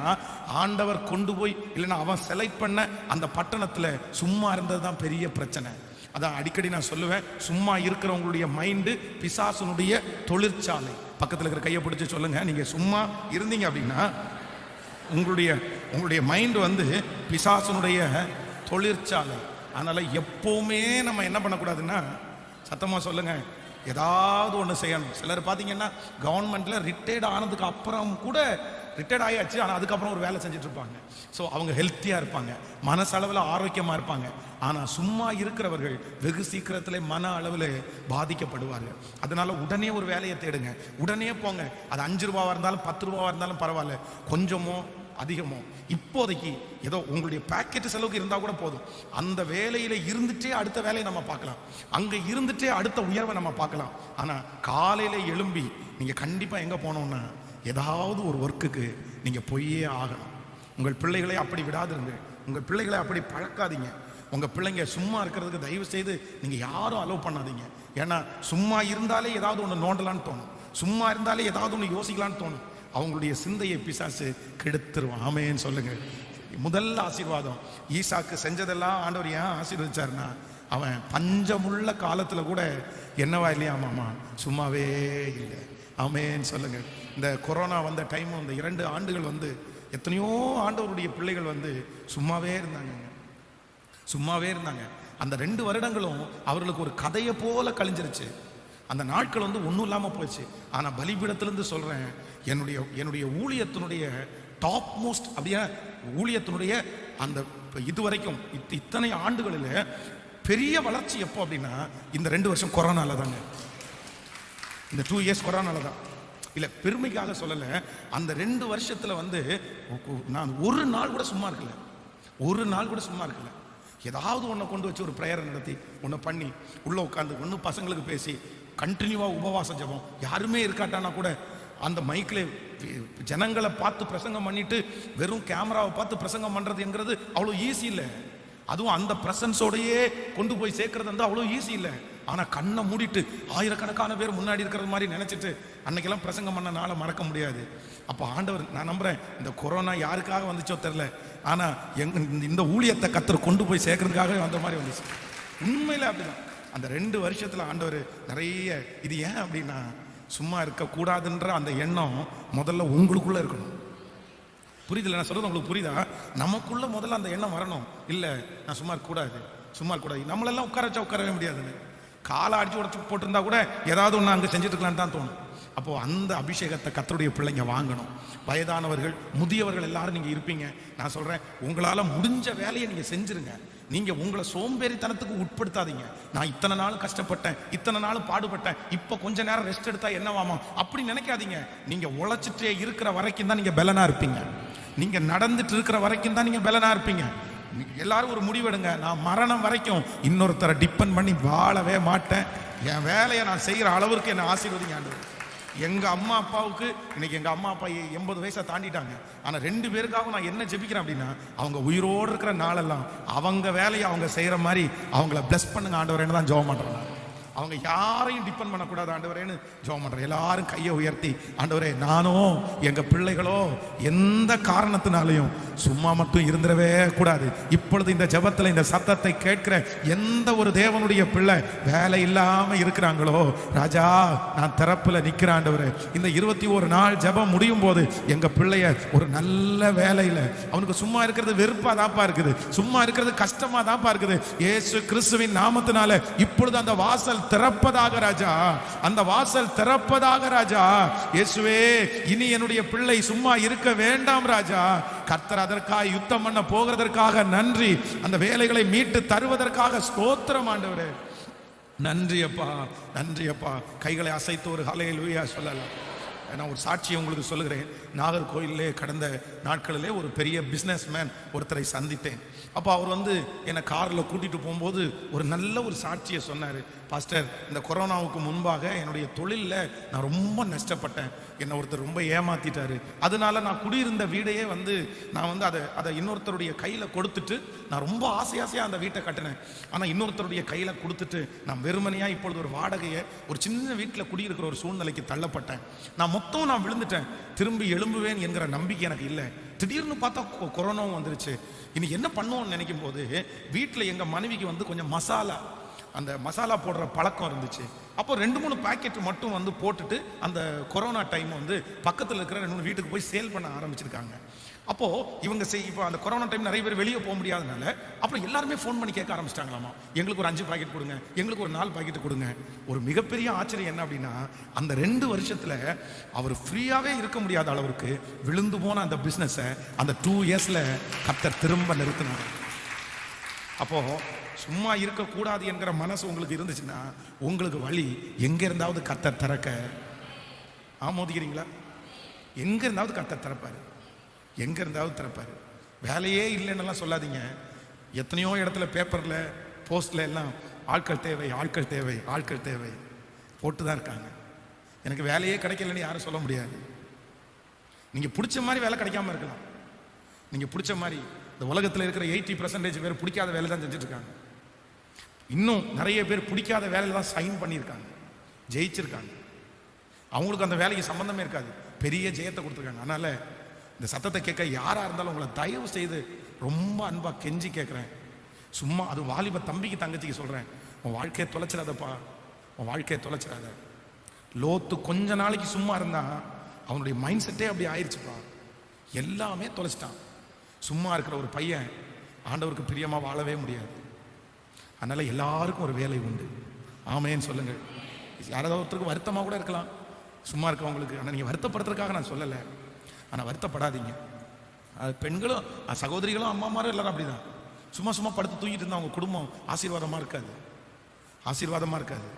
S1: ஆண்டவர் கொண்டு போய் இல்லைன்னா அவன் செலக்ட் பண்ண அந்த பட்டணத்துல சும்மா இருந்தது தான் பெரிய பிரச்சனை. அதான் அடிக்கடி நான் சொல்லுவேன், சும்மா இருக்கிறவங்களுடைய மைண்டு பிசாசுனுடைய தொழிற்சாலை. பக்கத்தில் இருக்கிற கையை பிடிச்சி சொல்லுங்க, நீங்க சும்மா இருந்தீங்க அப்படின்னா உங்களுடைய மைண்டு பிசாசுனுடைய தொழிற்சாலை. அதனால எப்பவுமே நம்ம என்ன பண்ணக்கூடாதுன்னா, சத்தமா சொல்லுங்க, ஏதாவது ஒன்று செய்யணும். சிலர் பார்த்தீங்கன்னா கவர்மெண்ட்ல ரிட்டையர்ட் ஆனதுக்கு அப்புறம் கூட ரிட்டையர்ட் ஆயாச்சு, ஆனால் அதுக்கப்புறம் ஒரு வேலை செஞ்சுட்டு இருப்பாங்க. ஸோ அவங்க ஹெல்த்தியாக இருப்பாங்க, மனசளவில் ஆரோக்கியமாக இருப்பாங்க. ஆனால் சும்மா இருக்கிறவர்கள் வெகு சீக்கிரத்தில் மன அளவில் பாதிக்கப்படுவார்கள். அதனால உடனே ஒரு வேலையை தேடுங்க, உடனே போங்க. அது 5 ரூபாவாக இருந்தாலும் 10 ரூபாவாக இருந்தாலும் பரவாயில்ல, கொஞ்சமோ அதிகமோ இப்போதைக்கு ஏதோ உங்களுடைய பாக்கெட் செலவுக்கு இருந்தால் கூட போதும். அந்த வேலையில் இருந்துட்டே அடுத்த வேலையை நம்ம பார்க்கலாம், அங்கே இருந்துட்டே அடுத்த உயர்வை நம்ம பார்க்கலாம். ஆனால் காலையில் எழும்பி நீங்கள் கண்டிப்பாக எங்கே போனோம்னா ஏதாவது ஒரு ஒர்க்குக்கு நீங்கள் போயே ஆகணும். உங்கள் பிள்ளைகளை அப்படி விடாதிருங்க, உங்கள் பிள்ளைகளை அப்படி பழக்காதீங்க. உங்கள் பிள்ளைங்க சும்மா இருக்கிறதுக்கு தயவு செய்து நீங்கள் யாரும் அலோவ் பண்ணாதீங்க. ஏன்னா சும்மா இருந்தாலே ஏதாவது ஒன்று நோண்டலான்னு தோணும், சும்மா இருந்தாலே ஏதாவது ஒன்று யோசிக்கலான்னு தோணும். அவங்களுடைய சிந்தையை பிசாசு கெடுத்துருவான். ஆமேன்னு சொல்லுங்க. முதல் ஆசீர்வாதம், ஈசாக்கு செஞ்சதெல்லாம் ஆண்டவர் ஏன் ஆசீர்வதிச்சாருன்னா, அவன் பஞ்சமுள்ள காலத்துல கூட என்னவா இல்லையா மாமா, சும்மாவே இல்லை. ஆமேன்னு சொல்லுங்க. இந்த கொரோனா வந்த டைம், இந்த 2 ஆண்டுகள் வந்து எத்தனையோ ஆண்டவருடைய பிள்ளைகள் வந்து சும்மாவே இருந்தாங்க, சும்மாவே இருந்தாங்க. அந்த 2 வருடங்களும் அவர்களுக்கு ஒரு கதையை போல கழிஞ்சிருச்சு. அந்த நாட்கள் வந்து ஒன்றும் இல்லாமல் போச்சு. ஆனால் பலிபீடத்திலிருந்து சொல்கிறேன், என்னுடைய ஊழியத்தினுடைய டாப் மோஸ்ட் அப்படியே ஊழியத்தினுடைய அந்த இதுவரைக்கும் இத்தனை ஆண்டுகளில் பெரிய வளர்ச்சி எப்போ அப்படின்னா இந்த 2 வருஷம் கொரோனால தாங்க. இந்த 2 இயர்ஸ் கொரோனால தான். இல்லை பெருமைக்காக சொல்லலை, அந்த 2 வருஷத்தில் வந்து நான் ஒரு நாள் கூட சும்மா இருக்கல, ஒரு நாள் கூட சும்மா இருக்கல. ஏதாவது ஒன்றை கொண்டு வச்சு ஒரு ப்ரேயரை நடத்தி ஒன்று பண்ணி உள்ளே உட்காந்து ஒன்று பசங்களுக்கு பேசி கண்டினியூவாக உபவாச ஜெபம். யாருமே இருக்காட்டானா கூட அந்த மைக்கில் ஜனங்களை பார்த்து பிரசங்கம் பண்ணிட்டு வெறும் கேமராவை பார்த்து பிரசங்கம் பண்ணுறதுங்கிறது அவ்வளோ ஈஸி இல்லை. அதுவும் அந்த பிரசன்ஸோடையே கொண்டு போய் சேர்க்கறது வந்து அவ்வளோ ஈஸி இல்லை. ஆனால் கண்ணை மூடிட்டு ஆயிரக்கணக்கான பேர் முன்னாடி இருக்கிறது மாதிரி நினச்சிட்டு அன்னைக்கெல்லாம் பிரசங்கம் பண்ண நாளை மறக்க முடியாது. அப்போ ஆண்டவர், நான் நம்புகிறேன் இந்த கொரோனா யாருக்காக வந்துச்சோ தெரில, ஆனால் இந்த ஊழியத்தை கத்தர் கொண்டு போய் சேர்க்கறதுக்காக வந்த மாதிரி வந்துச்சு. உண்மையில் அப்படிதான். அந்த 2 வருஷத்தில் ஆண்டவர் நிறைய, இது ஏன் அப்படின்னா சும்மா இருக்கக்கூடாதுன்ற அந்த எண்ணம் முதல்ல உங்களுக்குள்ளே இருக்கணும். புரியுதில்ல நான் சொல்கிறது உங்களுக்கு புரியுதா? நமக்குள்ள முதல்ல அந்த எண்ணம் வரணும். இல்லை நான் சும்மா இருக்கக்கூடாது, சும்மா இருக்கக்கூடாது. நம்மளெல்லாம் உட்கார வச்சா உட்காரவே முடியாதுன்னு, காலை அடிச்சு உடச்சு போட்டிருந்தா கூட ஏதாவது ஒன்று அங்கே செஞ்சுட்டு இருக்கலான்னு தான் தோணும். அப்போது அந்த அபிஷேகத்தை கர்த்தருடைய பிள்ளைங்க வாங்கணும். வயதானவர்கள், முதியவர்கள் எல்லாரும் நீங்கள் இருப்பீங்க. நான் சொல்கிறேன், உங்களால் முடிஞ்ச வேலையை நீங்கள் செஞ்சுருங்க. நீங்கள் உங்களை சோம்பேறித்தனத்துக்கு உட்படுத்தாதீங்க. நான் இத்தனை நாள் கஷ்டப்பட்டேன், இத்தனை நாள் பாடுபட்டேன், இப்போ கொஞ்ச நேரம் ரெஸ்ட் எடுத்தா என்னவாமா அப்படி நினைக்காதீங்க. நீங்கள் உழைச்சிட்டே இருக்கிற வரைக்கும் தான் நீங்கள் பலனா இருப்பீங்க. நீங்கள் நடந்துட்டு இருக்கிற வரைக்கும் தான் நீங்கள் பலனா இருப்பீங்க. எல்லாரும் ஒரு முடிவெடுங்க, நான் மரணம் வரைக்கும் இன்னொருத்தரை டிபெண்ட் பண்ணி வாழவே மாட்டேன். என் வேலையை நான் செய்கிற அளவுக்கு என்னை ஆசீர்வதிங்க ஆண்டவரே. எங்கள் அம்மா அப்பாவுக்கு இன்னைக்கு எங்கள் அம்மா அப்பா 80 வயசை தாண்டிட்டாங்க. ஆனால் 2 பேருக்காக நான் என்ன ஜெபிக்கிறேன் அப்படின்னா, அவங்க உயிரோடு இருக்கிற நாளெல்லாம் அவங்க வேலையை அவங்க செய்கிற மாதிரி அவங்கள பிளஸ் பண்ணுங்க ஆண்டவரேன்னு தான் ஜெபம் பண்ணுறேன். அவங்க யாரையும் டிபெண்ட் பண்ணக்கூடாது ஆண்டவரேன்னு ஜெபம் பண்ணுறேன். எல்லாரும் கையை உயர்த்தி, ஆண்டவரே நானோ எங்கள் பிள்ளைகளோ எந்த காரணத்தினாலையும் சும்மா மட்டும் இருந்துடவே கூடாது. இப்பொழுது இந்த ஜெபத்தில் இந்த சத்தத்தை கேட்கிற எந்த ஒரு தேவனுடைய பிள்ளை வேலை இல்லாமல் இருக்கிறாங்களோ, ராஜா நான் திறப்பில் நிற்கிறேன் ஆண்டவரே. இந்த 21 நாள் ஜெபம் முடியும் போது எங்கள் பிள்ளைய ஒரு நல்ல வேலையில், அவனுக்கு சும்மா இருக்கிறது வெறுப்பாக தாப்பா இருக்குது, சும்மா இருக்கிறது கஷ்டமாக தாப்பா இருக்குது. இயேசு கிறிஸ்துவின் நாமத்தினால இப்பொழுது அந்த வாசல் திறப்பதாக ராஜா, அந்த வாசல் திறப்பதாக ராஜா. இயேசுவே இனி என்னுடைய பிள்ளை சும்மா இருக்க வேண்டாம் ராஜா. கர்த்தர் அதற்காக யுத்தம் பண்ண போகிறதற்காக நன்றி. அந்த வேலைகளை மீட்டு தருவதற்காக ஸ்தோத்திரம் ஆண்டவரே. நன்றி அப்பா, நன்றி அப்பா. கைகளை அசைத்து ஒரு ஹல்லேலூயா சொல்லலாம். நான் ஒரு சாட்சியை உங்களுக்கு சொல்லுகிறேன். நாகர்கோயிலே கடந்த நாட்களிலே ஒரு பெரிய பிஸ்னஸ் மேன் ஒருத்தரை சந்தித்தேன். அப்போ அவர் வந்து என்னை காரில் கூட்டிகிட்டு போகும்போது ஒரு நல்ல ஒரு சாட்சியை சொன்னார். பாஸ்டர், இந்த கொரோனாவுக்கு முன்பாக என்னுடைய தொழிலில் நான் ரொம்ப நஷ்டப்பட்டேன், என்னை ஒருத்தர் ரொம்ப ஏமாற்றிட்டாரு. அதனால நான் குடியிருந்த வீடையே வந்து நான் வந்து அதை இன்னொருத்தருடைய கையில் கொடுத்துட்டு, நான் ரொம்ப ஆசையாக அந்த வீட்டை கட்டினேன். ஆனால் இன்னொருத்தருடைய கையில் கொடுத்துட்டு நான் வெறுமனையாக இப்பொழுது ஒரு வாடகையை ஒரு சின்ன வீட்டில் குடியிருக்கிற ஒரு சூழ்நிலைக்கு தள்ளப்பட்டேன். நான் விழுந்துட்டேன், திரும்பி எழும்புவேன் என்கிற நம்பிக்கை எனக்கு இல்லை. திடீர்னு பார்த்தா கொரோனாவும் வந்துருச்சு. இன்னைக்கு என்ன பண்ணுவோம்னு நினைக்கும் போது வீட்டில் எங்கள் மனைவிக்கு வந்து கொஞ்சம் அந்த மசாலா போடுற பழக்கம் இருந்துச்சு. அப்போ 2-3 பேக்கெட் மட்டும் வந்து போட்டுட்டு அந்த கொரோனா டைம் வந்து பக்கத்தில் இருக்கிற 2-3 வீட்டுக்கு போய் சேல் பண்ண ஆரம்பிச்சிருக்காங்க. அப்போ இவங்க இப்போ அந்த கொரோனா டைம் நிறைய பேர் வெளியே போக முடியாதனால அப்புறம் எல்லாருமே ஃபோன் பண்ணி கேட்க ஆரம்பிச்சிட்டாங்களாமா, எங்களுக்கு ஒரு 5 பாக்கெட் கொடுங்க, எங்களுக்கு ஒரு 4 பாக்கெட் கொடுங்க. ஒரு மிகப்பெரிய ஆச்சரியம் என்ன அப்படின்னா, அந்த 2 வருஷத்துல அவர் ஃப்ரீயாவே இருக்க முடியாத அளவுக்கு விழுந்து போன அந்த பிசினஸை அந்த 2 இயர்ஸ்ல கர்த்தர் திரும்ப நிறுத்தினார். அப்போ சும்மா இருக்கக்கூடாது என்கிற மனசு உங்களுக்கு இருந்துச்சுன்னா உங்களுக்கு வழி எங்க இருந்தாவது கர்த்தர் திறக்க ஆமோதிக்கிறீங்களா? எங்க இருந்தாவது கர்த்தர் திறப்பாரு, எங்க இருந்தாவது திறப்பாரு. வேலையே இல்லைன்னு சொல்லாதீங்க. எத்தனையோ இடத்துல பேப்பர்ல போஸ்ட்ல எல்லாம் ஆட்கள் தேவை, ஆட்கள் தேவை, ஆட்கள் தேவை போட்டுதான் இருக்காங்க. எனக்கு வேலையே கிடைக்கலன்னு யாரும் சொல்ல முடியாது. நீங்க பிடிச்ச மாதிரி வேலை கிடைக்காம இருக்கலாம். நீங்க பிடிச்ச மாதிரி இந்த உலகத்தில் இருக்கிற 80% பேர் பிடிக்காத வேலை தான் செஞ்சுட்டு இருக்காங்க. இன்னும் நிறைய பேர் பிடிக்காத வேலையில தான் சைன் பண்ணியிருக்காங்க, ஜெயிச்சிருக்காங்க. அவங்களுக்கு அந்த வேலைக்கு சம்பந்தமே இருக்காது, பெரிய ஜெயத்தை கொடுத்துருக்காங்க. அதனால இந்த சத்தத்தை கேட்க யாரா இருந்தாலும் உங்களை தயவு செய்து ரொம்ப அன்பா கெஞ்சி கேட்கிறேன். சும்மா அது வாலிப தம்பிக்கு தங்கச்சிக்கு சொல்றேன், உன் வாழ்க்கையை தொலைச்சிடாதப்பா, உன் வாழ்க்கையை தொலைச்சிடாத. லோத்து கொஞ்ச நாளைக்கு சும்மா இருந்தா அவனுடைய மைண்ட் செட்டே அப்படி ஆயிடுச்சுப்பா, எல்லாமே தொலைச்சிட்டான். சும்மா இருக்கிற ஒரு பையன் ஆண்டவருக்கு பிரியமா வாழவே முடியாது. அதனால எல்லாருக்கும் ஒரு வேலை உண்டு. ஆமேன்னு சொல்லுங்க. யாராவது ஒருத்தருக்கு வருத்தமா கூட இருக்கலாம் சும்மா இருக்கவங்களுக்கு. ஆனால் நீங்க வருத்தப்படுறதுக்காக நான் சொல்லலை, ஆனால் வருத்தப்படாதீங்க. பெண்களும் சகோதரிகளும் அம்மாமாரும் எல்லாரும் அப்படிதான். சும்மா சும்மா படுத்து தூங்கிட்டு இருந்தா அவங்க குடும்பம் ஆசீர்வாதமா இருக்காது, ஆசீர்வாதமா இருக்காது.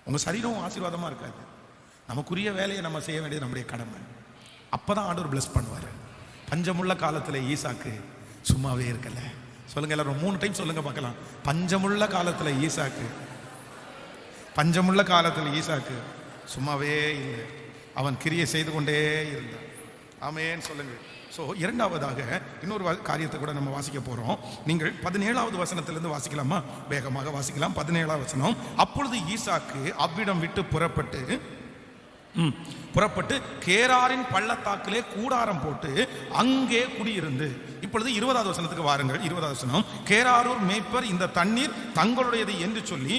S1: உங்க சரீரம் ஆசீர்வாதமா இருக்காது. நமக்குரிய வேலையை நம்ம செய்ய வேண்டியது நம்முடைய கடமை. அப்பதான் ஆண்டவர் பிளஸ் பண்ணுவாரு. பஞ்சமுள்ள காலத்துல ஈசாக்கு சும்மாவே இருக்கல. சொல்லுங்க எல்லாரும் 3 டைம் சொல்லுங்க பார்க்கலாம். பஞ்சமுள்ள காலத்துல ஈசாக்கு, பஞ்சமுள்ள காலத்துல ஈசாக்கு சும்மாவே இல்லை, அவன் கிரியை செய்து கொண்டே இருந்தான். ஆமேன்னு சொல்லுங்க. ஸோ இரண்டாவதாக இன்னொரு காரியத்தை கூட நம்ம வாசிக்க போறோம். நீங்கள் 17வது வசனத்திலிருந்து வாசிக்கலாமா? வேகமாக வாசிக்கலாம். 17வது வசனம். அப்பொழுது ஈசாக்கு அவ்விடம் விட்டு புறப்பட்டு கேராரின் பள்ளத்தாக்கிலே கூடாரம் போட்டு அங்கே குடியிருந்து. இப்பொழுது 20வது வசனத்துக்கு வாருங்கள். 20வது வசனம். கேராரூர் மேய்ப்பர் இந்த தண்ணீர் தங்களுடையது என்று சொல்லி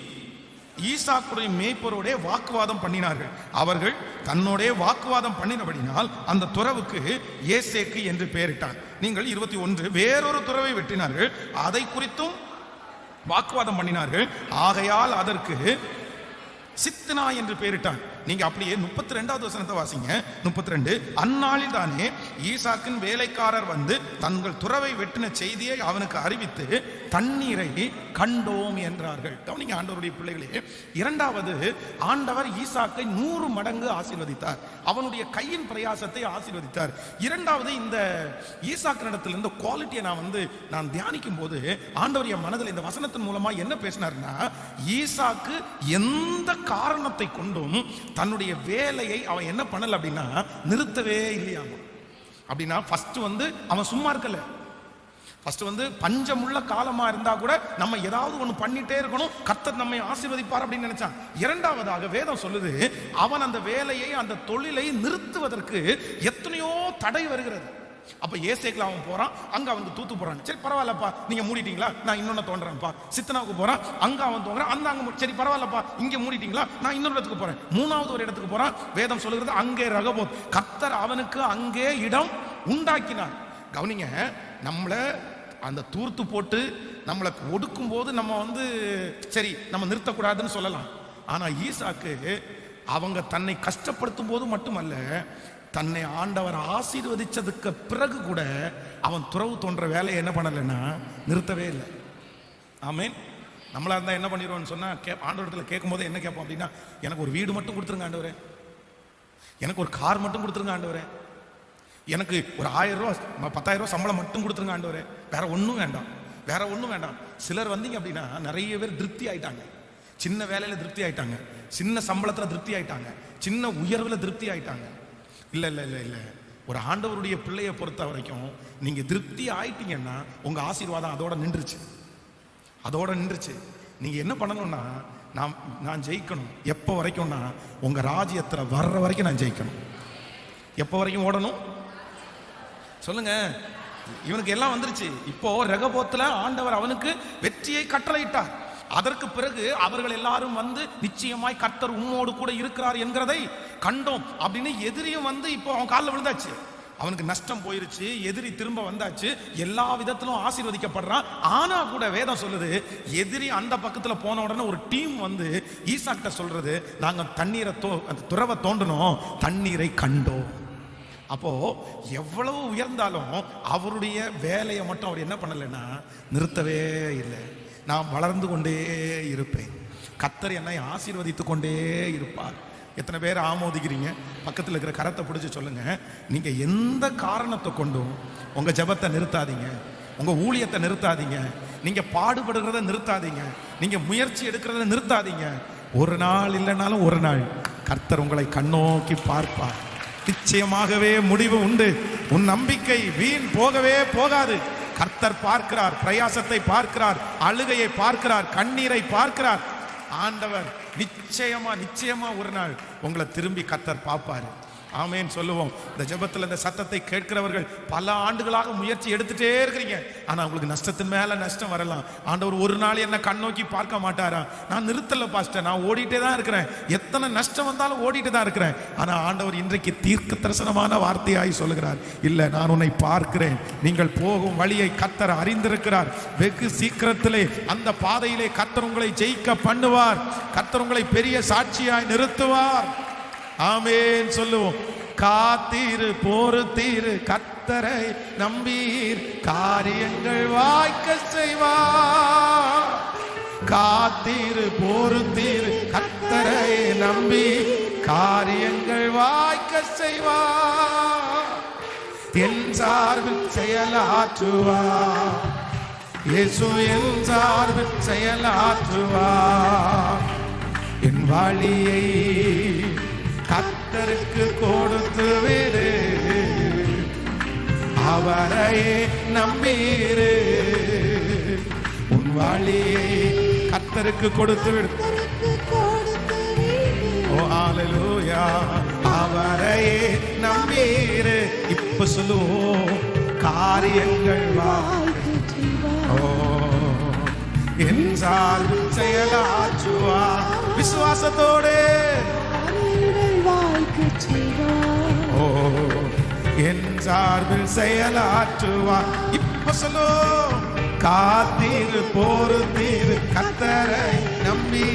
S1: ஈசாக்குடைய மேய்ப்பரோட வாக்குவாதம் பண்ணினார்கள். அவர்கள் தன்னோட வாக்குவாதம் பண்ணினபடினால் அந்த துறவுக்கு ஏசேக்கு என்று பெயரிட்டான். நீங்கள் 21. வேறொரு துறவை வெட்டினார்கள், அதை குறித்தும் வாக்குவாதம் பண்ணினார்கள், ஆகையால் அதற்கு சித்னா என்று பெயரிட்டான். நீங்க அப்படியே 32வது வசனத்தை வாசிங்க. 32. அந்நாளில் தானே ஈசாக்கின் வேலைக்காரர் வந்து தங்கள் துறவை வெட்டின செய்தியை அவனுக்கு அறிவித்து தண்ணீரை கண்டோம் என்றார்கள். கவனிங்க ஆண்டவருடைய பிள்ளைகளே, இரண்டாவது ஆண்டவர் ஈசாக்கை 100 மடங்கு ஆசீர்வதித்தார், அவனுடைய கையின் பிரயாசத்தை ஆசீர்வதித்தார். இரண்டாவது இந்த ஈசாக்கினிடத்தில் இருந்த குவாலிட்டியை நான் தியானிக்கும் போது ஆண்டவர் என் மனதில் இந்த வசனத்தின் மூலமா என்ன பேசினார்னா, ஈசாக்கு எந்த காரணத்தை கொண்டும் தன்னுடைய வேலையை அவன் என்ன பண்ணல அப்படின்னா நிறுத்தவே இல்லையாமா. அப்படின்னா ஃபர்ஸ்ட் அவன் சும்மா இருக்கல. ஃபர்ஸ்ட் பஞ்சமுள்ள காலமா இருந்தா கூட நம்ம ஏதாவது ஒண்ணு பண்ணிட்டே இருக்கணும், கர்த்தர் நம்மை ஆசீர்வதிப்பார் அப்படின்னு நினைச்சான். இரண்டாவதாக வேதம் சொல்லுது, அவன் அந்த வேலையை அந்த தொழிலை நிறுத்துவதற்கு எத்தனையோ தடை வருகிறது. அப்ப ஏசேக்குல அவன் போறான், அங்க அவன் தூத்து போறான். சரி பரவாயில்லப்பா, நீங்க மூடிட்டீங்களா, நான் இன்னொன்னு தோன்றேன்ப்பா. சித்தனாவுக்கு போறான், அங்க அவன் தோன்றான், அந்த அங்க சரி பரவாயில்லப்பா, இங்க மூடிட்டீங்களா, நான் இன்னொரு இடத்துக்கு போறேன். 3வது ஒரு இடத்துக்கு போறான். வேதம் சொல்லுகிறது அங்கே ரகபோத், கர்த்தர் அவனுக்கு அங்கே இடம் உண்டாக்கினார். கவனிங்க, நம்மள அந்த தூர்த்து போட்டு நம்மளை ஒடுக்கும் போது நம்ம சரி நம்ம நிறுத்தக்கூடாதுன்னு சொல்லலாம். ஆனா ஈசாக்கு அவங்க தன்னை கஷ்டப்படுத்தும் போது மட்டுமல்ல, தன்னை ஆண்டவர் ஆசீர்வதிச்சதுக்கு பிறகு கூட அவன் துறவு தோன்ற வேலையை என்ன பண்ணலைன்னா நிறுத்தவே இல்லை. ஆமேன். நம்மளா இருந்தா என்ன பண்ணிடுவோம்னு சொன்னா, ஆண்டவரத்தில் கேட்கும் போது என்ன கேட்போம் அப்படின்னா, எனக்கு ஒரு வீடு மட்டும் கொடுத்துருங்க ஆண்டவரே, எனக்கு ஒரு கார் மட்டும் கொடுத்துருங்க ஆண்டவரே, எனக்கு ஒரு 1000 ரூபா 10,000 ரூபா சம்பளம் மட்டும் கொடுத்துருங்க ஆண்டவரே, வேற ஒன்றும் வேண்டாம், வேற ஒன்றும் வேண்டாம். சிலர் வந்தீங்க அப்படின்னா நிறைய பேர் திருப்தி ஆயிட்டாங்க, சின்ன வேலையில திருப்தி ஆயிட்டாங்க, சின்ன சம்பளத்துல திருப்தி ஆயிட்டாங்க, சின்ன உயர்வுல திருப்தி ஆயிட்டாங்க. இல்ல இல்ல இல்ல இல்ல, ஒரு ஆண்டவருடைய பிள்ளையை பொறுத்த வரைக்கும் நீங்க திருப்தி ஆயிட்டீங்கன்னா உங்க ஆசீர்வாதம் அதோட நின்றுச்சு, அதோட நின்றுச்சு. நீங்க என்ன பண்ணணும்னா, நான் ஜெயிக்கணும். எப்போ வரைக்கும்னா, உங்க ராஜ்யத்துல வர்ற வரைக்கும் நான் ஜெயிக்கணும். எப்போ வரைக்கும் ஓடணும் சொல்லுங்க. இவனுக்கு எல்லாம் வந்துருச்சு. இப்போ ரெகபோத்துல ஆண்டவர் அவனுக்கு வெற்றியை கட்டளையிட்டார். அதற்கு பிறகு அவர்கள் எல்லாரும் நிச்சயமாய் கர்த்தர் உம்மோடு கூட இருக்கிறார் என்கிறதை கண்டோம் அப்படின்னு எதிரியும் இப்போ அவன் காலில் விழுந்தாச்சு. அவனுக்கு நஷ்டம் போயிருச்சு, எதிரி திரும்ப வந்தாச்சு, எல்லா விதத்திலும் ஆசீர்வதிக்கப்படுறான். ஆனா கூட வேதம் சொல்லுது, எதிரி அந்த பக்கத்துல போன உடனே ஒரு டீம் வந்து ஈசாக்கிட்ட சொல்றது, நாங்க தண்ணீரை துறவை தோண்டணும், தண்ணீரை கண்டோம். அப்போ எவ்வளவு உயர்ந்தாலும் அவருடைய வேலையை மட்டும் அவர் என்ன பண்ணலைன்னா நிறுத்தவே இல்லை. நான் வளர்ந்து கொண்டே இருப்பேன், கர்த்தர் என்னை ஆசீர்வதித்து கொண்டே இருப்பார். எத்தனை பேர் ஆமோதிக்கிறீங்க? பக்கத்தில் இருக்கிற கரத்தை பிடிச்சி சொல்லுங்க, நீங்க எந்த காரணத்தை கொண்டும் உங்க ஜெபத்தை நிறுத்தாதீங்க, உங்க ஊழியத்தை நிறுத்தாதீங்க, நீங்க பாடுபடுகிறத நிறுத்தாதீங்க, நீங்க முயற்சி எடுக்கிறத நிறுத்தாதீங்க. ஒரு நாள் இல்லைனாலும் ஒரு நாள் கர்த்தர் உங்களை கண்ணோக்கி பார்ப்பார். நிச்சயமாகவே முடிவு உண்டு. உன் நம்பிக்கை வீண் போகவே போகாது. கர்த்தர் பார்க்கிறார், பிரயாசத்தை பார்க்கிறார், அழுகையை பார்க்கிறார், கண்ணீரை பார்க்கிறார். ஆண்டவர் நிச்சயமா ஒரு நாள் உங்களை திரும்பி கர்த்தர் பார்ப்பாரு. ஆமேன் சொல்லுவோம். இந்த ஜெபத்தில் இந்த சத்தத்தை கேட்கிறவர்கள் பல ஆண்டுகளாக முயற்சி எடுத்துட்டே இருக்கிறீங்க, ஆனா உங்களுக்கு நஷ்டத்தின் மேல நஷ்டம் வரலாம். ஆண்டவர் ஒரு நாள் என்ன கண்ணோக்கி பார்க்க மாட்டாரா? நான் நிறுத்தல பாஸ்டர், நான் ஓடிட்டே தான் இருக்கிறேன், எத்தனை நஷ்டம் வந்தாலும் ஓடிட்டு தான் இருக்கிறேன். ஆனா ஆண்டவர் இன்றைக்கு தீர்க்க தரிசனமான வார்த்தையாய் சொல்லுகிறார், இல்ல நான் உன்னை பார்க்கிறேன், நீங்கள் போகும் வழியை கர்த்தர் அறிந்திருக்கிறார். வெகு சீக்கிரத்திலே அந்த பாதையிலே கர்த்தர் உங்களை ஜெயிக்க பண்ணுவார். கர்த்தர் உங்களை பெரிய சாட்சியாய் நிறுத்துவார். ஆமென் சொல்லுவோம். காத்தீரு பொறுத்தீரு கர்த்தரை நம்பீர், காரியங்கள் வாய்க்க செய்வார். காத்தீரு பொறுத்தீரு கர்த்தரை நம்பி, காரியங்கள் வாய்க்க செய்வார். என் சார்பில் செயலாற்றுவார், இயேசு என் சார்பில் செயலாற்றுவார். என் வழியை கர்த்தருக்கு கொடுத்து விடு, அவரையே நம்பீரு. உன் வழியை கர்த்தருக்கு கொடுத்து விடு. ஓ ஹல்லேலூயா. அவரையே நம்பீரு. இப்ப சொல்லுவோம், காரியங்கள் என் சார்பில் செயலாற்றுவார். விசுவாசத்தோடு ஓ என் சார்பில் செயலாற்றுவார். இப்ப சொல்லோ, காத்தீரு பொறுத்தீரு கர்த்தரை நம்பி,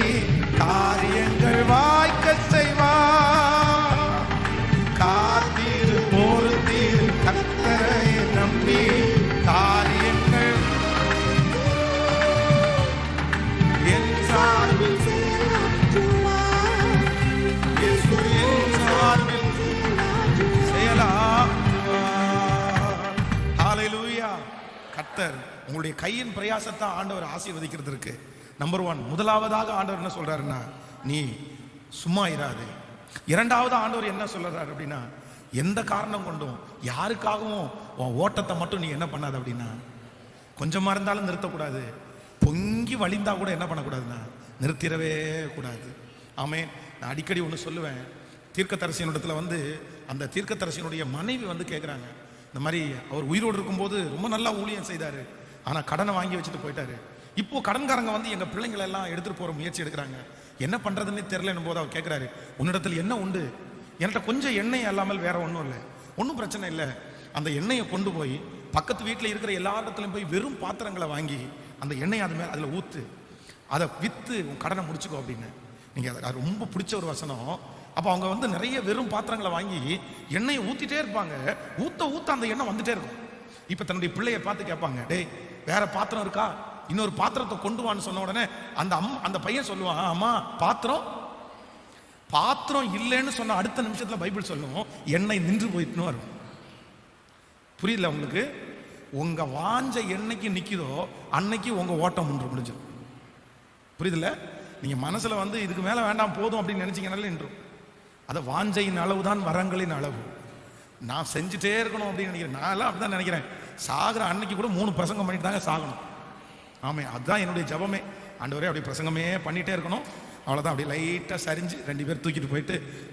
S1: காரியங்கள் வாய்க்க செய்வார். காத்தீரு பொறுத்தீரு கர்த்தரை நம்பி, காரியங்கள் என் சார்பில் கர்த்தர் உங்களுடைய கையின் பிரயாசத்தை ஆண்டவர் ஆசீர்வதிக்கிறதுக்கு நம்பர் 1 முதலாவதாக ஆண்டவர் என்ன சொல்றாருன்னா, நீ சும்மா இராது. இரண்டாவது ஆண்டவர் என்ன சொல்றாரு அப்படின்னா, எந்த காரணம் கொண்டும் யாருக்காகவும் உன் ஓட்டத்தை மட்டும் நீ என்ன பண்ணாத அப்படின்னா, கொஞ்சமா இருந்தாலும் நிறுத்தக்கூடாது. பொங்கி வழிந்தா கூட என்ன பண்ணக்கூடாதுன்னா நிறுத்திடவே கூடாது. ஆமென். நான் அடிக்கடி ஒன்று சொல்லுவேன். தீர்க்கதரிசியினிடத்துல வந்து அந்த தீர்க்கதரிசியினுடைய மனைவி வந்து கேட்குறாங்க, இந்த மாதிரி அவர் உயிரோடு இருக்கும்போது ரொம்ப நல்லா ஊழியம் செய்தார், ஆனால் கடனை வாங்கி வச்சுட்டு போயிட்டாரு. இப்போ கடன்காரங்க வந்து எங்கள் பிள்ளைங்களை எல்லாம் எடுத்துகிட்டு போகிற முயற்சி எடுக்கிறாங்க, என்ன பண்ணுறதுன்னே தெரியலன்னும் போது அவர் கேட்குறாரு, உன்னிடத்தில் என்ன உண்டு? என்கிட்ட கொஞ்சம் எண்ணெய் இல்லாமல் வேற ஒன்றும் இல்லை, ஒன்றும் பிரச்சனை இல்லை. அந்த எண்ணெயை கொண்டு போய் பக்கத்து வீட்டில் இருக்கிற எல்லா இடத்துலையும் போய் வெறும் பாத்திரங்களை வாங்கி அந்த எண்ணெயை அது மேலே அதில் ஊற்று, அதை விற்று உன் கடனை முடிச்சுக்கோ அப்படின்னு. நீங்கள் அது ரொம்ப பிடிச்ச ஒரு வசனம். அப்போ அவங்க வந்து நிறைய வெறும் பாத்திரங்களை வாங்கி எண்ணெயை ஊற்றிட்டே இருப்பாங்க, ஊற்ற அந்த எண்ணெய் வந்துட்டே இருக்கும். இப்போ தன்னுடைய பிள்ளையை பார்த்து கேட்பாங்க, டேய் வேற பாத்திரம் இருக்கா, இன்னொரு பாத்திரத்தை கொண்டு வான்னு சொன்ன உடனே அந்த பையன் சொல்லுவான், அம்மா பாத்திரம் இல்லைன்னு சொன்ன அடுத்த நிமிஷத்துல பைபிள் சொல்லும், எண்ணெய் நின்று போயிட்டுன்னு வரும். புரியல உங்களுக்கு? உங்க வாஞ்ச என்னைக்கு நிக்குதோ அன்னைக்கு உங்க ஓட்டம் ஒன்று முடிஞ்சிடும். புரியுதுல்ல? நீங்க மனசுல வந்து இதுக்கு மேல வேண்டாம் போதும் அப்படின்னு நினைச்சீங்கனால நின்றும். அது வாஞ்சையின் அளவு தான் வரங்களின் அளவு. நான் செஞ்சுட்டே இருக்கணும் அப்படின்னு நினைக்கிறேன். நான் எல்லாம் அப்படிதான் நினைக்கிறேன். சாகிற அன்னைக்கு கூட 3 பிரசங்கம் பண்ணிட்டு தாங்க சாகணும். ஆமே, அதுதான் என்னுடைய ஜபமே. ஆண்டவரே அப்படி பிரசங்கமே பண்ணிட்டே இருக்கணும். அவ்வளோதான். அப்படி லைட்டாக சரிஞ்சு 2 பேர் தூக்கிட்டு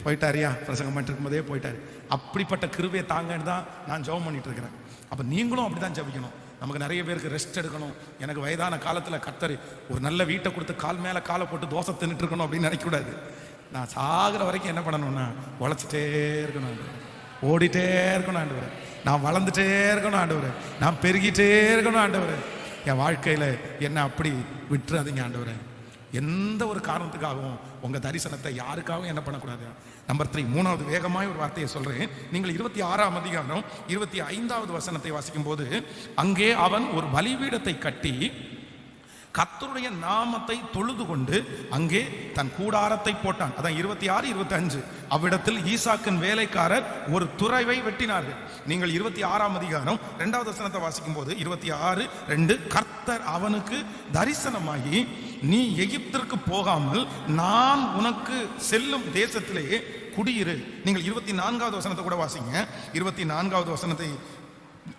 S1: போயிட்டாரியா, பிரசங்கம் பண்ணிட்டு இருக்கும்போதே போயிட்டாரு. அப்படிப்பட்ட கிருபையை தாங்கன்னு தான் நான் ஜபம் பண்ணிட்டு இருக்கிறேன். அப்போ நீங்களும் அப்படி தான் ஜபிக்கணும். நமக்கு நிறைய பேருக்கு ரெஸ்ட் எடுக்கணும். எனக்கு வயதான காலத்தில் கர்த்தர் ஒரு நல்ல வீட்டை கொடுத்து கால் மேலே காலை போட்டு தோசை தின்னுட்டு இருக்கணும் அப்படின்னு நினைக்கக்கூடாது. நான் சாகிற வரைக்கும் என்ன பண்ணணும்னா உழைச்சிட்டே இருக்கணும். ஓடிட்டே இருக்கணும் ஆண்டவரே, நான் வளர்ந்துட்டே இருக்கணும் ஆண்டவரே, நான் பெருகிட்டே இருக்கணும் ஆண்டவரே. என் வாழ்க்கையில் என்ன அப்படி விட்டுறாதீங்க ஆண்டவரே. எந்த ஒரு காரணத்துக்காகவும் உங்கள் தரிசனத்தை யாருக்காகவும் என்ன பண்ணக்கூடாது. நம்பர் 3, மூணாவது வேகமாய் ஒரு வார்த்தையை சொல்கிறேன். நீங்கள் 26ஆம் அதிகாரம் 25வது வசனத்தை வாசிக்கும் போது, அங்கே அவன் ஒரு பலிபீடத்தை கட்டி கர்த்தருடைய நாமத்தை தொழுது கொண்டு அங்கே தன் கூடாரத்தை போட்டான். அதான் 26, 25. அவ்விடத்தில் ஈசாக்கின் வேலைக்காரர் ஒரு துறவை வெட்டினார்கள். நீங்கள் 26ஆம் அதிகாரம் 2வது வசனத்தை வாசிக்கும் போது 26:2, கர்த்தர் அவனுக்கு தரிசனமாகி, நீ எகிப்திற்கு போகாமல் நான் உனக்கு செல்லும் தேசத்திலேயே குடியிரு. நீங்கள் 24வது வசனத்தை கூட வாசிங்க. 24வது வசனத்தை,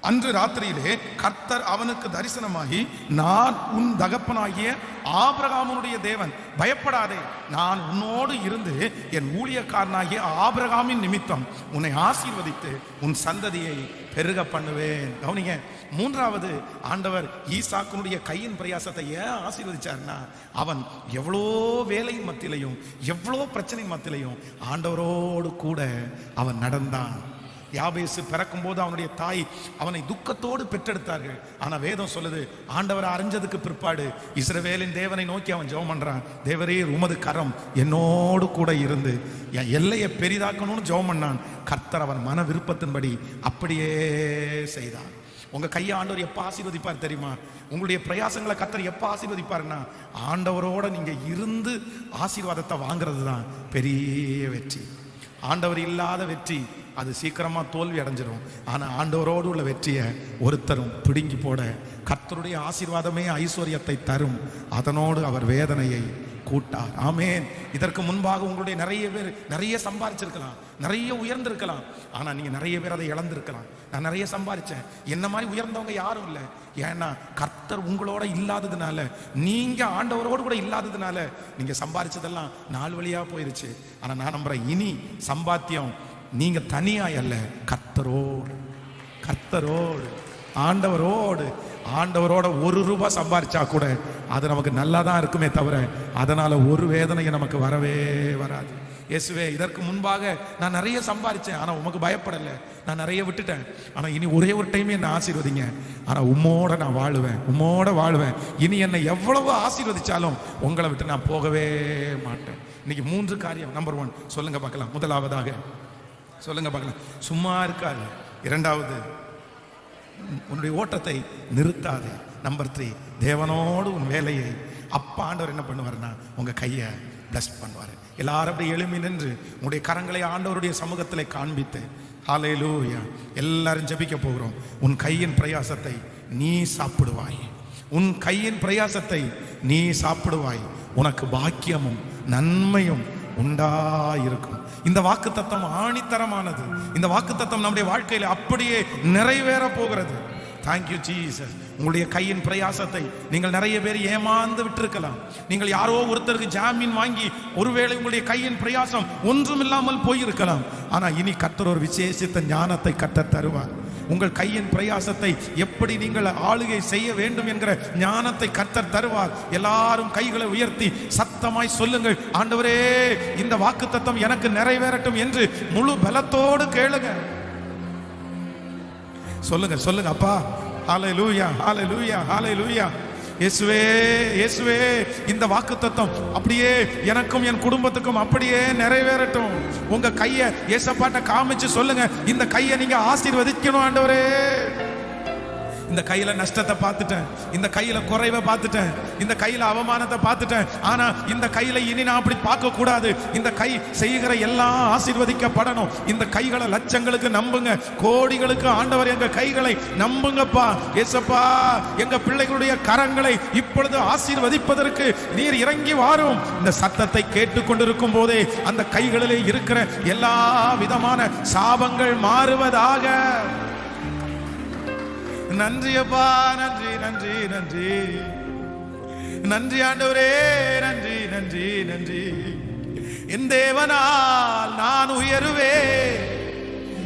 S1: அன்று ராத்திரியிலே கர்த்தர் அவனுக்கு தரிசனமாகி, நான் உன் தகப்பனாகிய ஆபிரகாமுடைய தேவன், பயப்படாதே, நான் உன்னோடு இருந்து என் ஊழியக்காரனாகிய ஆபிரகாமின் நிமித்தம் உன்னை ஆசீர்வதித்து உன் சந்ததியை பெருக பண்ணுவேன். கவனிங்க, மூன்றாவது ஆண்டவர் ஈசாக்கினுடைய கையின் பிரயாசத்தை ஏன் ஆசீர்வதிச்சார்னா, அவன் எவ்வளோ வேலை மத்தியிலையும் எவ்வளோ பிரச்சனை மத்தியிலையும் ஆண்டவரோடு கூட அவன் நடந்தான். யாபேசு பிறக்கும் போது அவனுடைய தாய் அவனை துக்கத்தோடு பெற்றெடுத்தார்கள். ஆனா வேதம் சொல்லுது, ஆண்டவரை அறிஞ்சதுக்கு பிற்பாடு இஸ்ரவேலின் தேவனை நோக்கி அவன் ஜெபம் பண்றான். தேவரே, உமது கரம் என்னோடு கூட இருந்து என் எல்லையை பெரிதாக்கணும்னு ஜெபம் பண்ணான். கர்த்தர் அவன் மன விருப்பத்தின்படி அப்படியே செய்தார். உங்க கையை ஆண்டவர் எப்ப ஆசீர்வதிப்பார் தெரியுமா? உங்களுடைய பிரயாசங்களை கர்த்தர் எப்ப ஆசீர்வதிப்பாருன்னா, ஆண்டவரோட நீங்க இருந்து ஆசீர்வாதத்தை வாங்குறது தான் பெரிய வெற்றி. ஆண்டவர் இல்லாத வெற்றி அது சீக்கிரமா தோல்வி அடைஞ்சிடும். ஆனா ஆண்டவரோடு உள்ள வெற்றியை ஒருத்தரும் பிடுங்கி போட, கர்த்தருடைய ஆசீர்வாதமே ஐஸ்வர்யத்தை தரும், அதனோடு அவர் வேதனையை கூட்டார். ஆமேன். இதற்கு முன்பாக உங்களுடைய நிறைய பேர் நிறைய சம்பாதிச்சிருக்கலாம், நிறைய உயர்ந்திருக்கலாம். ஆனா நீங்க நிறைய பேர் அதை இழந்திருக்கலாம். நான் நிறைய சம்பாதிச்சேன், என்ன மாதிரி உயர்ந்தவங்க யாரும் இல்லை. ஏன்னா கர்த்தர் உங்களோட இல்லாததுனால, நீங்க ஆண்டவரோடு கூட இல்லாததுனால நீங்க சம்பாதிச்சதெல்லாம் நாள் வழியா போயிருச்சு. ஆனா நான் நம்புறேன், இனி சம்பாத்தியம் நீங்க தனியாய் அல்ல, கர்த்தரோடு, கர்த்தரோடு, ஆண்டவரோடு. ஆண்டவரோட 1 ரூபாய் சம்பாதிச்சா கூட அது நமக்கு நல்லா தான் இருக்குமே தவிர அதனால ஒரு வேதனை நமக்கு வரவே வராது. இயேசுவே, இதற்கு முன்பாக நான் நிறைய சம்பாதிச்சேன், ஆனா உமக்கு பயப்படலை, நான் நிறைய விட்டுட்டேன். ஆனா இனி ஒரே ஒரு டைமே என்ன ஆசீர்வதிங்க, ஆனா உம்மோட நான் வாழுவேன், உம்மோட வாழ்வேன். இனி என்னை எவ்வளவு ஆசீர்வதிச்சாலும் உங்களை விட்டு நான் போகவே மாட்டேன். இன்னைக்கு 3 காரியம். நம்பர் 1 சொல்லுங்க பார்க்கலாம். முதலாவதாக சொல்லுங்க பார்க்கலாம், சும்மா இருக்காது. 2வது, உன்னுடைய ஓட்டத்தை நிறுத்தாது. நம்பர் 3, தேவனோடு உன் வேலையை. அப்பா ஆண்டவர் என்ன பண்ணுவார்னா, உங்க கையை பிளஸ் பண்ணுவார். எல்லாரும் அப்படி எழுப்பி நின்று உங்களுடைய கரங்களை ஆண்டவருடைய சமூகத்தில் காண்பித்து, ஹல்லேலூயா, எல்லாரும் ஜெபிக்க போகிறோம். உன் கையின் பிரயாசத்தை நீ சாப்பிடுவாய், உன் கையின் பிரயாசத்தை நீ சாப்பிடுவாய், உனக்கு பாக்கியமும் நன்மையும் உண்டாயிருக்கும். இந்த வாக்குத்தத்தம் ஆணித்தரமானது. இந்த வாக்குத்தத்தம் நம்முடைய வாழ்க்கையில் அப்படியே நிறைவேற போகிறது. Thank you Jesus. உங்களுடைய கையின் பிரயாசத்தை நீங்கள் நிறைய பேர் ஏமாந்து விட்டிருக்கலாம். நீங்கள் யாரோ ஒருத்தருக்கு ஜாமீன் வாங்கி ஒருவேளை உங்களுடைய கையின் பிரயாசம் ஒன்றுமில்லாமல் போயிருக்கலாம். ஆனா இனி கர்த்தர் ஒரு விசேஷித்த ஞானத்தை கர்த்தர் தருவார். உங்கள் கையின் பிரயாசத்தை எப்படி நீங்கள் ஆளுகை செய்ய வேண்டும் என்கிற ஞானத்தை கர்த்தர் தருவார். எல்லாரும் கைகளை உயர்த்தி சத்தமாய் சொல்லுங்கள், ஆண்டவரே, இந்த வாக்குத்தத்தம் எனக்கு நிறைவேறட்டும் என்று முழு பலத்தோடு கேளுங்க. சொல்லுங்க, சொல்லுங்க, அப்பா, ஹல்லேலூயா, ஹல்லேலூயா, ஹல்லேலூயா. இயேசுவே, இயேசுவே, இந்த வாக்குத்தத்தம் அப்படியே எனக்கும் என் குடும்பத்துக்கும் அப்படியே நிறைவேறட்டும். உங்க கையை ஏசப்பாட்ட காமிச்சு சொல்லுங்க, இந்த கையை நீங்க ஆசீர்வதிக்கணும் ஆண்டவரே. இந்த கையில நஷ்டத்தை பார்த்துட்டேன், இந்த கையில குறைவை பார்த்துட்டேன், இந்த கையில அவமானத்தை பார்த்துட்டேன். ஆனா இந்த கையில இனி நான் அப்படி பார்க்க கூடாது. இந்த கை செய்கிற எல்லாம் ஆசீர்வதிக்கப்படணும். இந்த கைகளை லட்சங்களுக்கு நம்புங்க, கோடிகளுக்கு ஆண்டவர் எங்க கைகளை நம்புங்கப்பா. ஏசப்பா, எங்க பிள்ளைகளுடைய கரங்களை இப்பொழுது ஆசீர்வதிப்பதற்கு நீர் இறங்கி வாரும். இந்த சத்தத்தை கேட்டுக்கொண்டிருக்கும் போதே அந்த கைகளிலே இருக்கிற எல்லா விதமான சாபங்கள் மாறுவதாக. நன்றி அப்பா, நன்றி, நன்றி, நன்றி, நன்றி ஆண்டவரே, நன்றி, நன்றி, நன்றி. என் தேவனால் நான் உயருவே,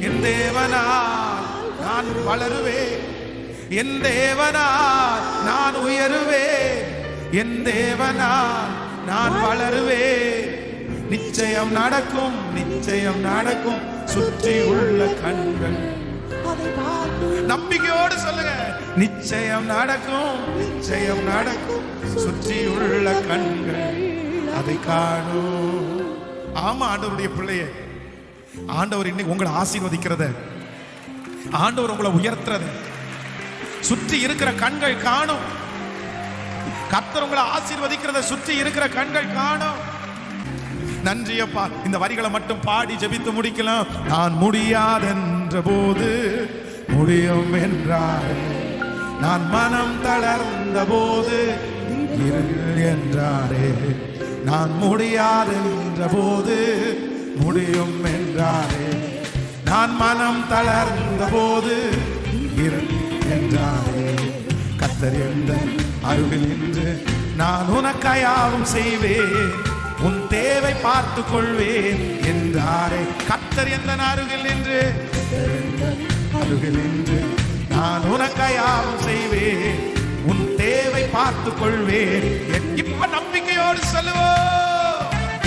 S1: என் தேவனால் நான் வளருவே, என் தேவனால் நான் உயருவே, என் தேவனால் நான் வளருவே. நிச்சயம் நடக்கும், நிச்சயம் நடக்கும், சுற்றி உள்ள கண்கள். நம்பிக்கையோடு சொல்லுங்க, நிச்சயம் நடக்கும், நிச்சயம் நடக்கும், சுற்றி உள்ள கண்கள் அதை காணும். ஆமா ஆண்டவருடைய பிள்ளையே, ஆண்டவர் இன்னைக்கு உங்களை ஆசீர்வதிக்கிறத, ஆண்டவர் உங்களை உயர்த்துறது சுற்றி இருக்கிற கண்கள் காணும். கர்த்தர் உங்களை ஆசீர்வதிக்கிறத சுற்றி இருக்கிற கண்கள் காணும். நன்றியப்பா. இந்த வரிகளை மட்டும் பாடி ஜெபித்து முடிக்கலாம். நான் முடியாதென்ற போது முடியும் என்றார், நான் மனம் தளர்ந்த போது என்றாரே, நான் முடியாதென்ற போது முடியும் என்றாரே, நான் மனம் தளர்ந்த போது என்றாரே. கர்த்தர் எந்த அருகில் நின்று நான் உனக்காயாவும் செய்வேன், உன் தேவை பார்த்து கொள்வேன் என்றாரே. கர்த்தர் எந்த அருகில் நின்று நான் உனக்காயாவும் செய்வேன், உன் தேவை பார்த்து கொள்வேன். இப்ப நம்பிக்கையோடு சொல்லுவோம்,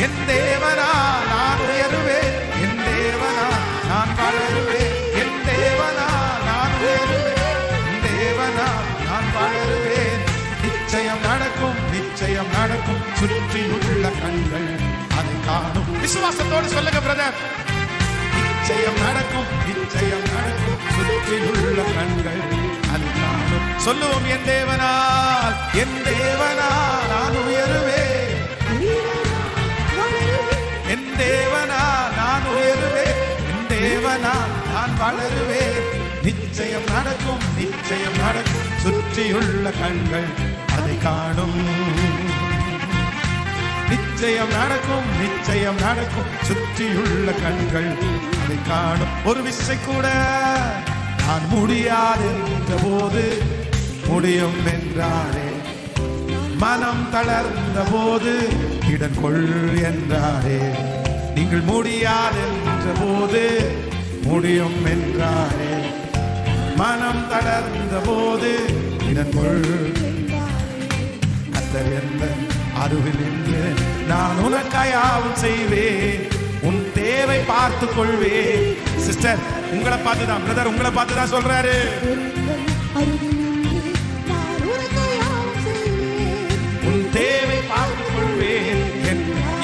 S1: என் தேவனா நான் உயருவேன், என் தேவனா நான் வளருவேன், என் தேவனா நான் உயருவேன், என் தேவனா நான் வளருவேன். நிச்சயம் நடக்கும், நிச்சயம் நடக்கும், சுற்றி உள்ள கண்கள் அதை காணும். விசுவாசத்தோடு சொல்லுங்க பிரதர், நிச்சயம் நடக்கும், நிச்சயம் நடக்கும், சுற்றி உள்ள கண்கள் அதை காணும். சொல்லுவோம், என் தேவனால், என் தேவனால் நான் உயருவேன், என் தேவனால் நான் உயருவேன், என் தேவனால் நான் வளருவேன். நிச்சயம் நடக்கும், நிச்சயம் நடக்கும், சுற்றியுள்ள கண்கள் அதை காணும். நிச்சயம் நடக்கும், நிச்சயம் நடக்கும், சுற்றியுள்ள கண்கள் அதை காணும். ஒரு விசை கூட நான் முடியாதென்ற போது முடியும் என்றாரே, மனம் தளர்ந்த போது இடம் கொள் என்றாரே. நீங்கள் முடியாதென்ற போது முடியும் என்றாரே, மனம் தளர்ந்த போது இடம் கொள். கர்த்தர் எந்த அருகில் நின்று நான் உனக்காயாவும் செய்வேன், உன் தேவை பார்த்து கொள்வேன். சிஸ்டர், உங்களை பார்த்துதான், பிரதர் உங்களை பார்த்துதான் சொல்றாரு, உன் தேவை பார்த்து கொள்வேன்.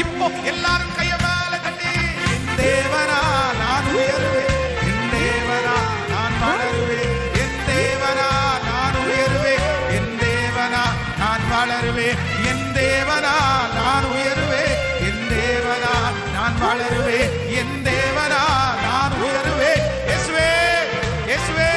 S1: இப்போ எல்லாரும் கைய மேல கட்டி, என் தேவனா நான் உயருவேன், என் தேவனா நான் வளருவேன், என் தேவனா நான் உயருவேன், என் தேவனா நான் வளருவேன், என் தேவனா நான் உயருவேன், என் தேவனா நான் வளருவேன், என் தேவனா நான் உயருவேன். இயேசுவே, இயேசுவே.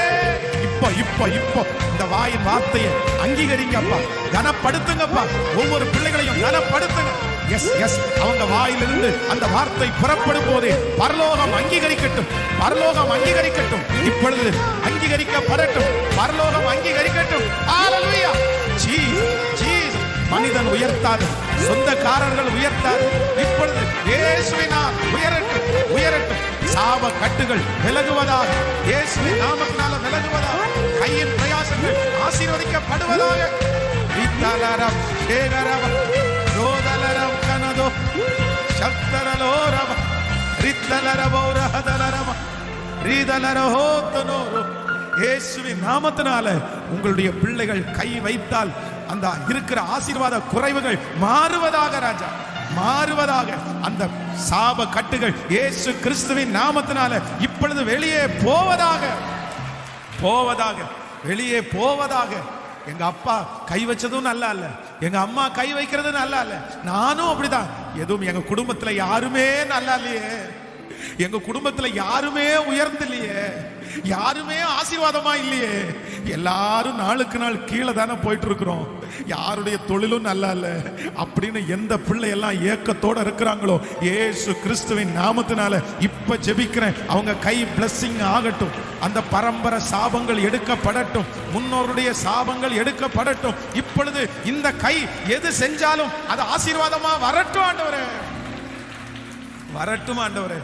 S1: இப்போ இந்த வாயின் வார்த்தையை அங்கீகரிங்கப்பா, கனப்படுத்துங்கப்பா, ஒவ்வொரு பிள்ளைகளையும் கனப்படுத்துங்க. எஸ் எஸ், அவங்க வாயிலிருந்து அந்த வார்த்தை புறப்படும் போதே பரலோகம் அங்கீகரிக்கட்டும், பரலோகம் அங்கீகரிக்கட்டும், இப்பொழுது அங்கீகரிக்கப்படட்டும், பரலோகம் அங்கீகரிக்கட்டும். ஹல்லேலூயா. ஜீசஸ். மனிதன் உயர்த்தாது, சொந்தக்காரர்கள் உயர்த்தாது, இப்பொழுது இயேசுவினால் உயரட்டும், உயரட்டும். சாப கட்டுகள் விலகுவதாக, இயேசுவின் நாமத்தினால விலகுவதாக, கையின் பிரயாசங்கள் ஆசீர்வதிக்கப்படுவதாக. வித்தலரம் சேகரவ ரோதலரம் கனதோ சப்தரலோரவ ரித்தலரவோரஹதலரவ ரீதலரஹோத்தனோரோ. இயேசுவின் நாமத்தினால உங்களுடைய பிள்ளைகள் கை வைத்தால் அந்த இருக்கிற ஆசீர்வாத குறைவுகள் மாறுவதாக ராஜா, மாறுவதாக. அந்த சாப கட்டுகள் இயேசு கிறிஸ்துவின் நாமத்தினால இப்பொழுது வெளியே போவதாக, போவதாக, வெளியே போவதாக. எங்க அப்பா கை வச்சதும் நல்லா இல்ல, எங்க அம்மா கை வைக்கிறது நல்லா இல்ல, நானும் அப்படிதான். எதுவும் எங்க குடும்பத்துல யாருமே நல்லா இல்லையே, எங்க குடும்பத்துல யாருமே உயர்ந்து இல்லையே, யாருமே ஆசீர்வாதமா இல்லையே, எல்லாரும் நாளுக்கு நாள் கீழே தானே போயிட்டு இருக்கிறோம், யாருடைய தொழிலும் நல்லா இல்ல அப்படின்னு எந்த பிள்ளை எல்லாம் ஏக்கத்தோட இருக்கிறாங்களோ, இயேசு கிறிஸ்துவின் நாமத்தினால இப்ப ஜெபிக்கிறேன், அவங்க கை பிளஸிங் ஆகட்டும், அந்த பரம்பரை சாபங்கள் எடுக்கப்படட்டும், முன்னோருடைய சாபங்கள் எடுக்கப்படட்டும். இப்பொழுது இந்த கை எது செஞ்சாலும் அது ஆசீர்வாதமா வரட்டும் ஆண்டவரே, வரட்டும் ஆண்டவரே,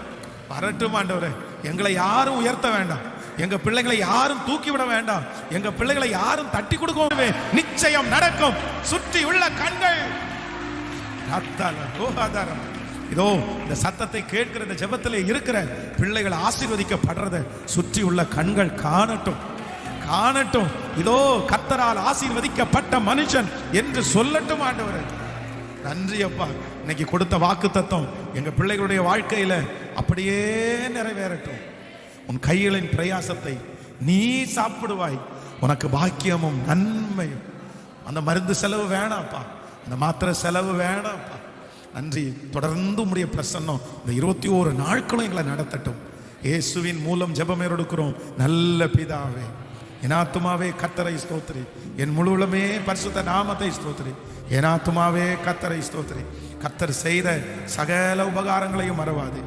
S1: வரட்டும் ஆண்டவரே. எங்களை யாரும் உயர்த்த வேண்டாம், எங்க பிள்ளைகளை யாரும் தூக்கி விட வேண்டாம், எங்க பிள்ளைகளை யாரும் தட்டி கொடுக்கவே. நிச்சயம் நடக்கும், சுற்றி உள்ள கண்கள் இதோ இந்த சத்தத்தை கேட்கிற இந்த ஜெபத்திலே இருக்கிற பிள்ளைகள் ஆசீர்வதிக்கப்படுறத சுற்றி உள்ள கண்கள் காணட்டும், காணட்டும். இதோ கர்த்தரால் ஆசீர்வதிக்கப்பட்ட மனுஷன் என்று சொல்லட்டும் ஆண்டவரே. நன்றி அப்பா. இன்னைக்கு கொடுத்த வாக்கு தத்தம் எங்க பிள்ளைகளுடைய வாழ்க்கையில அப்படியே நிறைவேறட்டும். உன் கைகளின் பிரயாசத்தை நீ சாப்பிடுவாய், உனக்கு பாக்கியமும் நன்மையும். அந்த மருந்து செலவு வேணாம்ப்பா, அந்த மாத்திரை செலவு வேணாம்ப்பா. நன்றி. தொடர்ந்து உம்முடைய பிரசன்னம் இந்த 21 நாட்களும் எங்களை நடத்தட்டும். இயேசுவின் மூலம் ஜெபம் எடுக்கிறோம் நல்ல பிதாவே. என் ஆத்துமாவே கர்த்தரை ஸ்தோத்திரி, என் முழு உள்ளமே பரிசுத்த நாமத்தை ஸ்தோத்திரி. என் ஆத்துமாவே கர்த்தரை ஸ்தோத்திரி. கர்த்தர் செய்த சகல உபகாரங்களையும் மறவாதே.